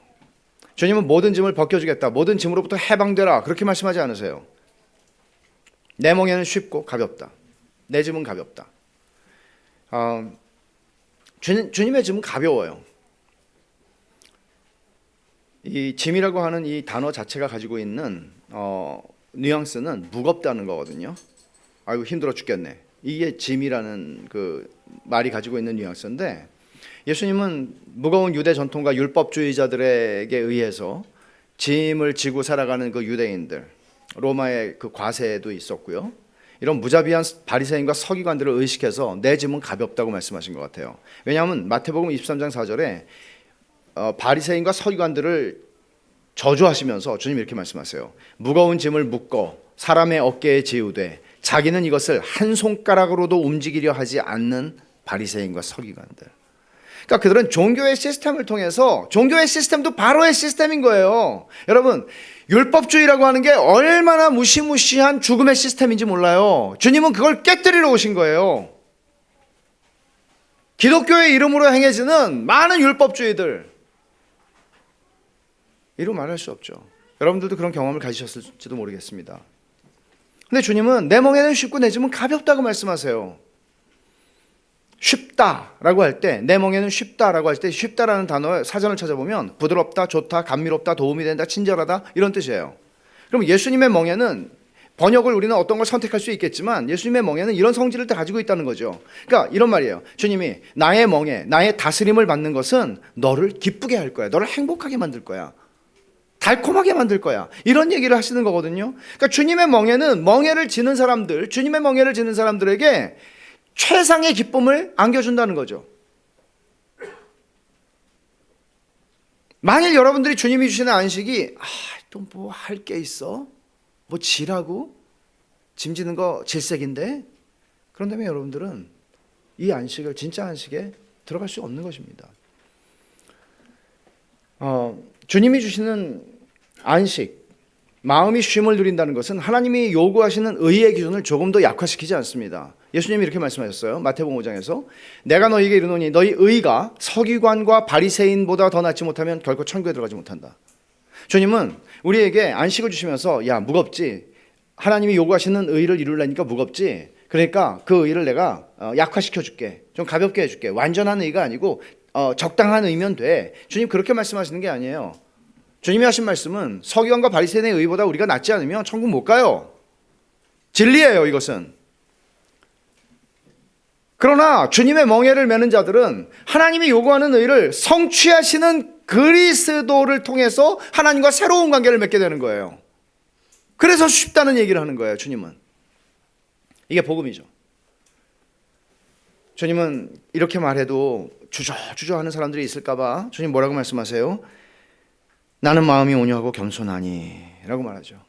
주님은 모든 짐을 벗겨주겠다, 모든 짐으로부터 해방되라, 그렇게 말씀하지 않으세요. 내 멍에는 쉽고 가볍다, 내 짐은 가볍다. 주님의 짐은 가벼워요. 이 짐이라고 하는 이 단어 자체가 가지고 있는 뉘앙스는 무겁다는 거거든요. 아이고 힘들어 죽겠네, 이게 짐이라는 그 말이 가지고 있는 뉘앙스인데, 예수님은 무거운 유대 전통과 율법주의자들에게 의해서 짐을 지고 살아가는 그 유대인들, 로마의 그 과세도 있었고요, 이런 무자비한 바리새인과 서기관들을 의식해서 내 짐은 가볍다고 말씀하신 것 같아요. 왜냐하면 마태복음 23장 4절에 바리새인과 서기관들을 저주하시면서 주님이 이렇게 말씀하세요. 무거운 짐을 묶어 사람의 어깨에 지우되 자기는 이것을 한 손가락으로도 움직이려 하지 않는 바리새인과 서기관들. 그러니까 그들은 종교의 시스템을 통해서, 종교의 시스템도 바로의 시스템인 거예요. 여러분, 율법주의라고 하는 게 얼마나 무시무시한 죽음의 시스템인지 몰라요. 주님은 그걸 깨뜨리러 오신 거예요. 기독교의 이름으로 행해지는 많은 율법주의들, 이루 말할 수 없죠. 여러분들도 그런 경험을 가지셨을지도 모르겠습니다. 근데 주님은 내 멍에는 쉽고 내 짐은 가볍다고 말씀하세요. 쉽다라고 할 때, 내 멍에는 쉽다라고 할 때, 쉽다라는 단어의 사전을 찾아보면 부드럽다, 좋다, 감미롭다, 도움이 된다, 친절하다, 이런 뜻이에요. 그럼 예수님의 멍에는, 번역을 우리는 어떤 걸 선택할 수 있겠지만 예수님의 멍에는 이런 성질을 다 가지고 있다는 거죠. 그러니까 이런 말이에요. 주님이 나의 멍에, 나의 다스림을 받는 것은 너를 기쁘게 할 거야, 너를 행복하게 만들 거야, 달콤하게 만들 거야, 이런 얘기를 하시는 거거든요. 그러니까 주님의 멍에는, 멍에를 지는 사람들, 주님의 멍에를 지는 사람들에게 최상의 기쁨을 안겨준다는 거죠. 만일 여러분들이 주님이 주시는 안식이 또 뭐 할 게 있어? 뭐 지라고? 짐 지는 거 질색인데? 그런다면 여러분들은 이 안식을, 진짜 안식에 들어갈 수 없는 것입니다. 주님이 주시는 안식, 마음이 쉼을 누린다는 것은 하나님이 요구하시는 의의 기준을 조금 더 약화시키지 않습니다. 예수님이 이렇게 말씀하셨어요. 마태복음 5장에서 내가 너희에게 이르노니 너희 의가 서기관과 바리새인보다 더 낫지 못하면 결코 천국에 들어가지 못한다. 주님은 우리에게 안식을 주시면서 야, 무겁지? 하나님이 요구하시는 의를 이루려니까 무겁지? 그러니까 그 의를 내가 약화시켜 줄게, 좀 가볍게 해줄게. 완전한 의가 아니고 적당한 의면 돼. 주님 그렇게 말씀하시는 게 아니에요. 주님이 하신 말씀은 서기관과 바리새인의 의보다 우리가 낫지 않으면 천국 못 가요. 진리예요, 이것은. 그러나 주님의 멍에를 매는 자들은 하나님이 요구하는 의를 성취하시는 그리스도를 통해서 하나님과 새로운 관계를 맺게 되는 거예요. 그래서 쉽다는 얘기를 하는 거예요, 주님은. 이게 복음이죠. 주님은 이렇게 말해도 주저주저하는 사람들이 있을까 봐 주님 뭐라고 말씀하세요? 나는 마음이 온유하고 겸손하니 라고 말하죠.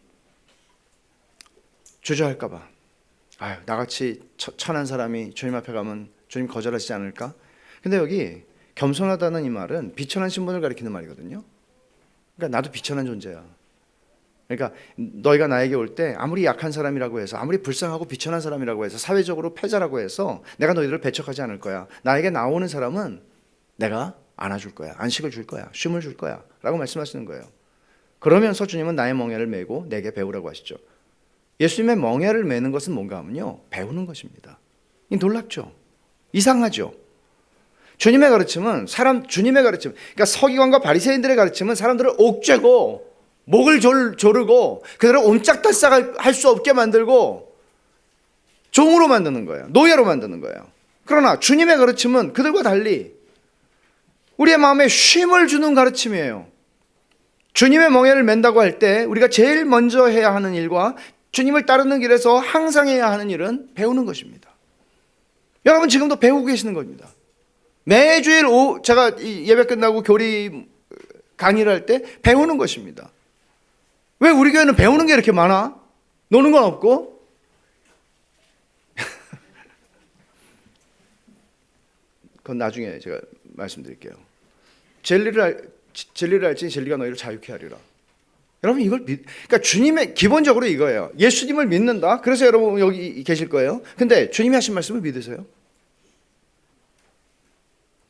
주저할까 봐. 아유, 나같이 천한 사람이 주님 앞에 가면 주님 거절하시지 않을까? 근데 여기 겸손하다는 이 말은 비천한 신분을 가리키는 말이거든요. 그러니까 나도 비천한 존재야. 그러니까 너희가 나에게 올 때 아무리 약한 사람이라고 해서, 아무리 불쌍하고 비천한 사람이라고 해서, 사회적으로 패자라고 해서 내가 너희들을 배척하지 않을 거야. 나에게 나오는 사람은 내가 안아줄 거야, 안식을 줄 거야, 쉼을 줄 거야 라고 말씀하시는 거예요. 그러면서 주님은 나의 멍에를 메고 내게 배우라고 하시죠. 예수님의 멍에를 메는 것은 뭔가 하면요, 배우는 것입니다. 이 놀랍죠? 이상하죠? 주님의 가르침은 주님의 가르침, 그러니까 서기관과 바리새인들의 가르침은 사람들을 옥죄고 목을 조르고 그들을 옴짝달싹 할 수 없게 만들고 종으로 만드는 거예요. 노예로 만드는 거예요. 그러나 주님의 가르침은 그들과 달리 우리의 마음에 쉼을 주는 가르침이에요. 주님의 멍에를 맨다고 할 때 우리가 제일 먼저 해야 하는 일과 주님을 따르는 길에서 항상 해야 하는 일은 배우는 것입니다. 여러분 지금도 배우고 계시는 겁니다. 매주일 제가 예배 끝나고 교리 강의를 할 때 배우는 것입니다. 왜 우리 교회는 배우는 게 이렇게 많아? 노는 건 없고? 그건 나중에 제가 말씀드릴게요. 진리를 알지 진리가 너희를 자유케 하리라. 여러분 그러니까 주님의 기본적으로 이거예요. 예수님을 믿는다. 그래서 여러분 여기 계실 거예요. 근데 주님이 하신 말씀을 믿으세요?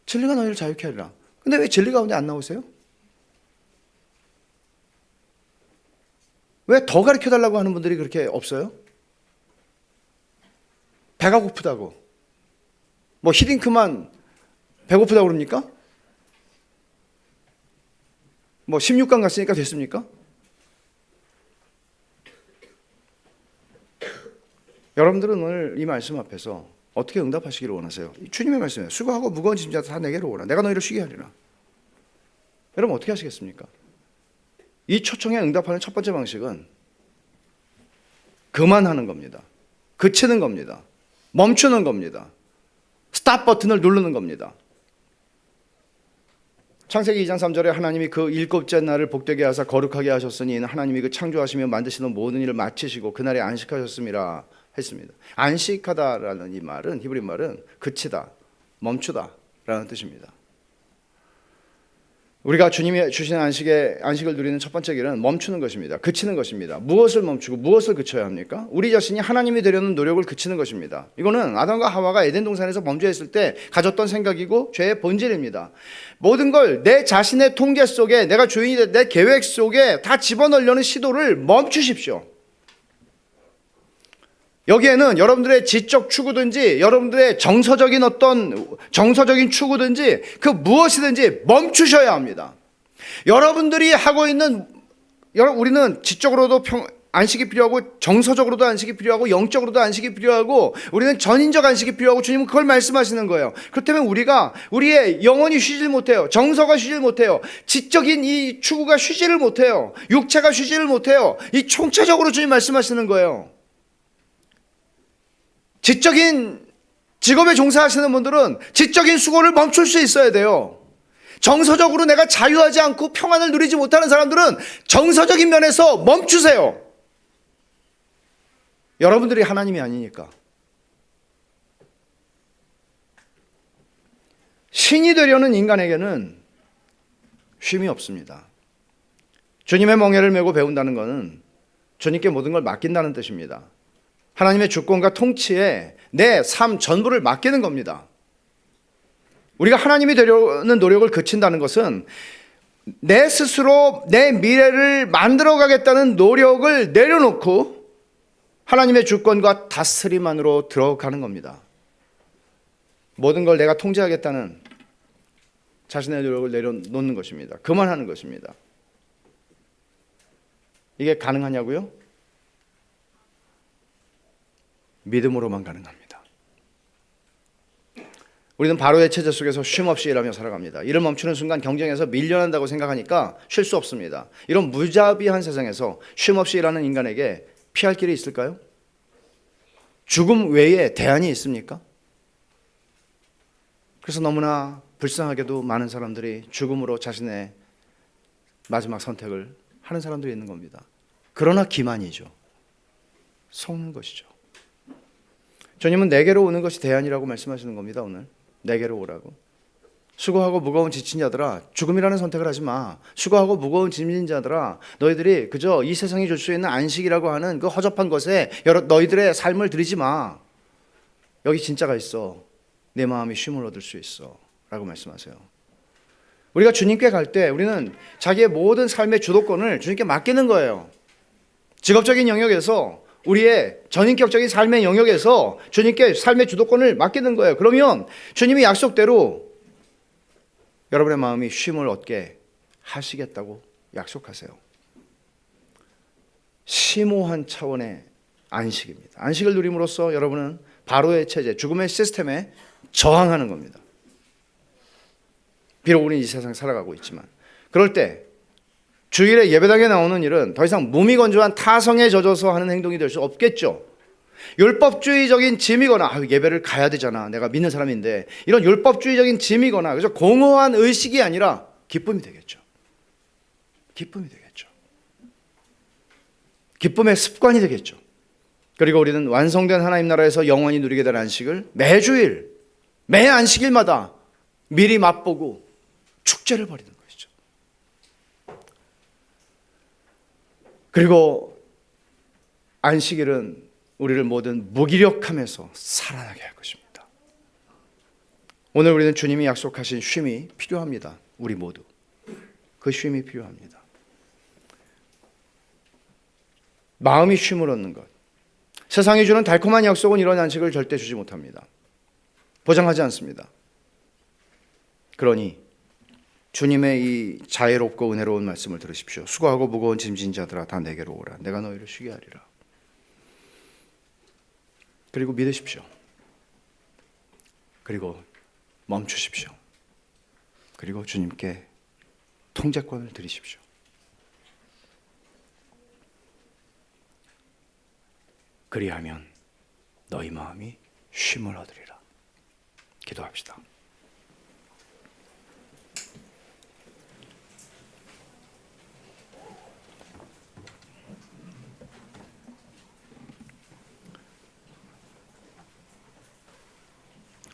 진리가 너희를 자유케 하리라. 근데 왜 진리 가운데 안 나오세요? 왜 더 가르쳐 달라고 하는 분들이 그렇게 없어요? 배가 고프다고. 뭐 히딩크만 배고프다고 그럽니까? 뭐 16강 갔으니까 됐습니까? 여러분들은 오늘 이 말씀 앞에서 어떻게 응답하시기를 원하세요? 주님의 말씀이에요. 수고하고 무거운 짐 다 내게로 오라. 내가 너희를 쉬게 하리라. 여러분 어떻게 하시겠습니까? 이 초청에 응답하는 첫 번째 방식은 그만하는 겁니다. 그치는 겁니다. 멈추는 겁니다. 스탑 버튼을 누르는 겁니다. 창세기 2장 3절에 하나님이 그 일곱째 날을 복되게 하사 거룩하게 하셨으니 하나님이 그 창조하시며 만드시는 모든 일을 마치시고 그날에 안식하셨음이라 했습니다. 안식하다라는 이 말은 히브리 말은 그치다, 멈추다라는 뜻입니다. 우리가 주님이 주신 안식을 누리는 첫 번째 길은 멈추는 것입니다. 그치는 것입니다. 무엇을 멈추고 무엇을 그쳐야 합니까? 우리 자신이 하나님이 되려는 노력을 그치는 것입니다. 이거는 아담과 하와가 에덴 동산에서 범죄했을 때 가졌던 생각이고 죄의 본질입니다. 모든 걸 내 자신의 통제 속에 내가 주인이 된 내 계획 속에 다 집어넣으려는 시도를 멈추십시오. 여기에는 여러분들의 지적 추구든지 여러분들의 정서적인 추구든지 그 무엇이든지 멈추셔야 합니다. 여러분들이 하고 있는 우리는 지적으로도 안식이 필요하고 정서적으로도 안식이 필요하고 영적으로도 안식이 필요하고 우리는 전인적 안식이 필요하고 주님은 그걸 말씀하시는 거예요. 그렇다면 우리의 영혼이 쉬질 못해요. 정서가 쉬질 못해요. 지적인 이 추구가 쉬지를 못해요. 육체가 쉬지를 못해요. 이 총체적으로 주님 말씀하시는 거예요. 지적인 직업에 종사하시는 분들은 지적인 수고를 멈출 수 있어야 돼요. 정서적으로 내가 자유하지 않고 평안을 누리지 못하는 사람들은 정서적인 면에서 멈추세요. 여러분들이 하나님이 아니니까. 신이 되려는 인간에게는 쉼이 없습니다. 주님의 멍에를 메고 배운다는 것은 주님께 모든 걸 맡긴다는 뜻입니다. 하나님의 주권과 통치에 내 삶 전부를 맡기는 겁니다. 우리가 하나님이 되려는 노력을 그친다는 것은 내 스스로 내 미래를 만들어가겠다는 노력을 내려놓고 하나님의 주권과 다스림 안으로 들어가는 겁니다. 모든 걸 내가 통제하겠다는 자신의 노력을 내려놓는 것입니다. 그만하는 것입니다. 이게 가능하냐고요? 믿음으로만 가능합니다. 우리는 바로의 체제 속에서 쉼없이 일하며 살아갑니다. 일을 멈추는 순간 경쟁에서 밀려난다고 생각하니까 쉴 수 없습니다. 이런 무자비한 세상에서 쉼없이 일하는 인간에게 피할 길이 있을까요? 죽음 외에 대안이 있습니까? 그래서 너무나 불쌍하게도 많은 사람들이 죽음으로 자신의 마지막 선택을 하는 사람들이 있는 겁니다. 그러나 기만이죠. 속는 것이죠. 주님은 내게로 오는 것이 대안이라고 말씀하시는 겁니다. 오늘 내게로 오라고. 수고하고 무거운 지친 자들아 죽음이라는 선택을 하지 마. 수고하고 무거운 짐진 자들아 너희들이 그저 이 세상이 줄 수 있는 안식이라고 하는 그 허접한 것에 너희들의 삶을 들이지 마. 여기 진짜가 있어. 내 마음이 쉼을 얻을 수 있어 라고 말씀하세요. 우리가 주님께 갈 때 우리는 자기의 모든 삶의 주도권을 주님께 맡기는 거예요. 직업적인 영역에서 우리의 전인격적인 삶의 영역에서 주님께 삶의 주도권을 맡기는 거예요. 그러면 주님이 약속대로 여러분의 마음이 쉼을 얻게 하시겠다고 약속하세요. 심오한 차원의 안식입니다. 안식을 누림으로써 여러분은 바로의 체제, 죽음의 시스템에 저항하는 겁니다. 비록 우리는 이 세상에 살아가고 있지만 그럴 때 주일에 예배당에 나오는 일은 더 이상 무미건조한 타성에 젖어서 하는 행동이 될 수 없겠죠. 율법주의적인 짐이거나 예배를 가야 되잖아. 내가 믿는 사람인데 이런 율법주의적인 짐이거나 그래서 공허한 의식이 아니라 기쁨이 되겠죠. 기쁨이 되겠죠. 기쁨의 습관이 되겠죠. 그리고 우리는 완성된 하나님 나라에서 영원히 누리게 될 안식을 매주일, 매 안식일마다 미리 맛보고 축제를 벌이는 것이죠. 그리고 안식일은 우리를 모든 무기력함에서 살아나게 할 것입니다. 오늘 우리는 주님이 약속하신 쉼이 필요합니다. 우리 모두 그 쉼이 필요합니다. 마음이 쉼을 얻는 것. 세상이 주는 달콤한 약속은 이런 안식을 절대 주지 못합니다. 보장하지 않습니다. 그러니 주님의 이 자애롭고 은혜로운 말씀을 들으십시오. 수고하고 무거운 짐진 자들아 다 내게로 오라. 내가 너희를 쉬게 하리라. 그리고 믿으십시오. 그리고 멈추십시오. 그리고 주님께 통제권을 드리십시오. 그리하면 너희 마음이 쉼을 얻으리라. 기도합시다.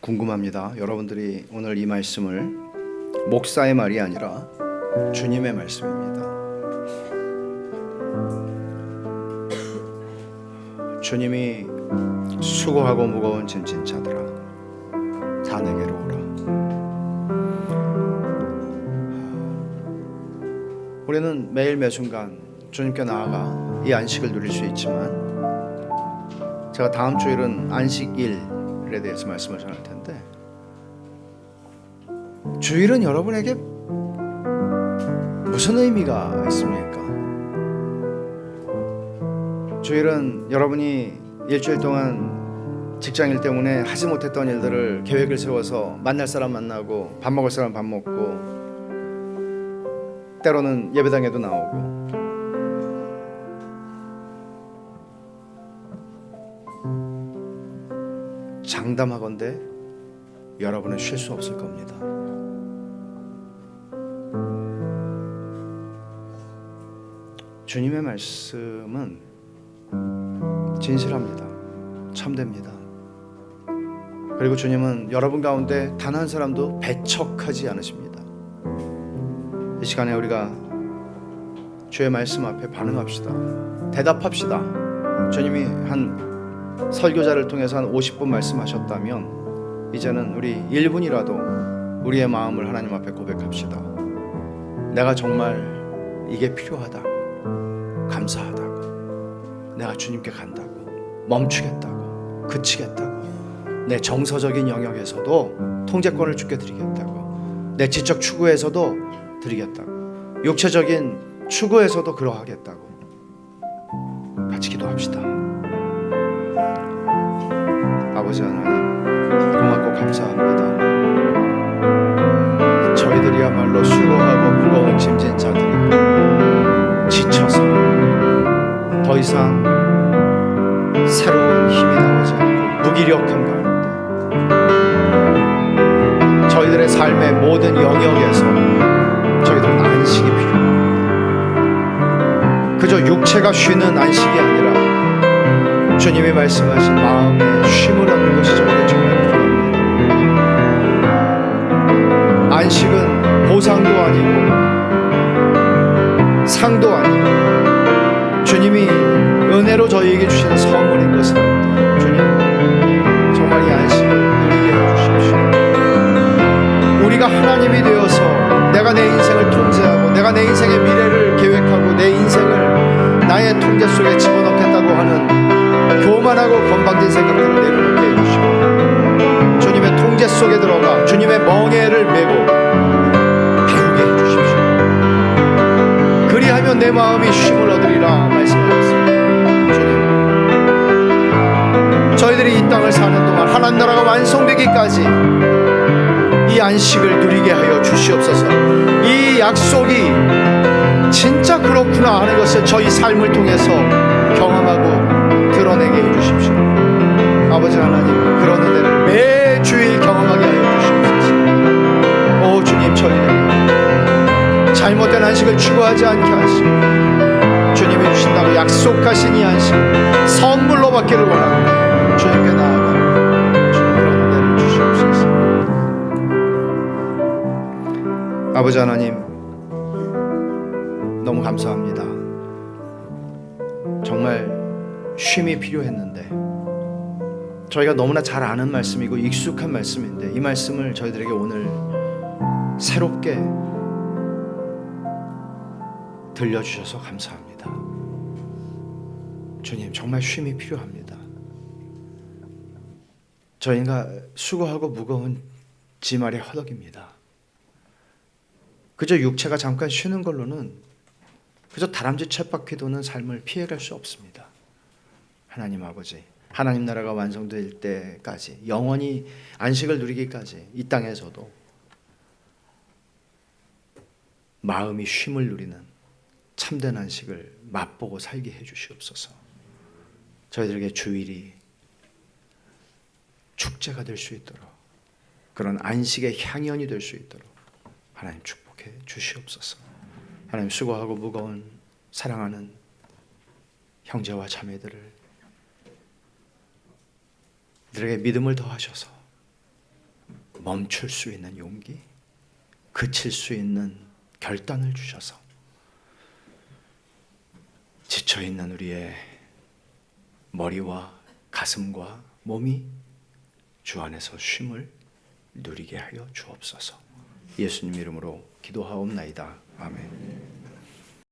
궁금합니다. 여러분들이 오늘 이 말씀을 목사의 말이 아니라 주님의 말씀입니다. 주님이 수고하고 무거운 짐진 자들아 다 내게로 오라. 우리는 매일 매순간 주님께 나아가 이 안식을 누릴 수 있지만 제가 다음 주일은 안식일에 대해서 말씀을 전할 텐데 주일은 여러분에게 무슨 의미가 있습니까? 주일은 여러분이 일주일 동안 직장일 때문에 하지 못했던 일들을 계획을 세워서 만날 사람 만나고 밥 먹을 사람 밥 먹고 때로는 예배당에도 나오고 장담하건대 여러분은 쉴 수 없을 겁니다. 주님의 말씀은 진실합니다. 참됩니다. 그리고 주님은 여러분 가운데 단 한 사람도 배척하지 않으십니다. 이 시간에 우리가 주의 말씀 앞에 반응합시다. 대답합시다. 주님이 한 설교자를 통해서 한 50분 말씀하셨다면 이제는 우리 1분이라도 우리의 마음을 하나님 앞에 고백합시다. 내가 정말 이게 필요하다고, 감사하다고, 내가 주님께 간다고, 멈추겠다고, 그치겠다고, 내 정서적인 영역에서도 통제권을 주께 드리겠다고, 내 지적 추구에서도 드리겠다고, 육체적인 추구에서도 그러하겠다고 같이 기도합시다. 아버지 하나님 고맙고 감사합니다. 저희들이야말로 수고하고 무거운 짐진 자들이고 지쳐서 더 이상 새로운 힘이 나오지 않고 무기력한 가운데 저희들의 삶의 모든 영역에서 저희들은 안식이 필요합니다. 그저 육체가 쉬는 안식이 아니라 주님이 말씀하신 마음의 쉼을 얻는 것이 저에게 정말 필요합니다. 안식은 보상도 아니고 상도 아니고 주님이 은혜로 저희에게 주시는 선물인 것을 압니다. 주님 정말 이 안식을 누리게 해주십시오. 우리가 하나님이 되어서 내가 내 인생을 통제하고 내가 내 인생의 미래를 계획하고 내 인생을 나의 통제 속에 집어넣겠다고 하는 교만하고 건방진 생각들을 내려놓게 해주시고 주님의 통제 속에 들어가 주님의 멍에를 메고 배우게 해주십시오. 그리하면 내 마음이 쉼을 얻으리라 말씀하셨습니다. 주님 저희들이 이 땅을 사는 동안 하나님 나라가 완성되기까지 이 안식을 누리게 하여 주시옵소서. 이 약속이 진짜 그렇구나 하는 것을 저희 삶을 통해서 경험하고 드러내게 해주십시오. 아버지 하나님 그런 은혜를 매주일 경험하게 하여 주시옵소서. 오 주님 저희는 잘못된 안식을 추구하지 않게 하시고 주님이 주신다고 약속하신 이 안식 선물로 받기를 원합니다. 주님께 나아가 주님 그런 은혜를 주시옵소서. 아버지 하나님 너무 감사합니다. 쉼이 필요했는데, 저희가 너무나 잘 아는 말씀이고 익숙한 말씀인데 이 말씀을 저희들에게 오늘 새롭게 들려주셔서 감사합니다. 주님, 정말 쉼이 필요합니다. 저희가 수고하고 무거운 지말의 허덕입니다. 그저 육체가 잠깐 쉬는 걸로는 그저 다람쥐 쳇바퀴 도는 삶을 피해갈 수 없습니다. 하나님 아버지, 하나님 나라가 완성될 때까지, 영원히 안식을 누리기까지 이 땅에서도 마음이 쉼을 누리는 참된 안식을 맛보고 살게 해주시옵소서. 저희들에게 주일이 축제가 될 수 있도록, 그런 안식의 향연이 될 수 있도록 하나님 축복해 주시옵소서. 하나님, 수고하고 무거운 사랑하는 형제와 자매들을 들에게 믿음을 더하셔서 멈출 수 있는 용기, 그칠 수 있는 결단을 주셔서 지쳐있는 우리의 머리와 가슴과 몸이 주 안에서 쉼을 누리게 하여 주옵소서. 예수님 이름으로 기도하옵나이다. 아멘.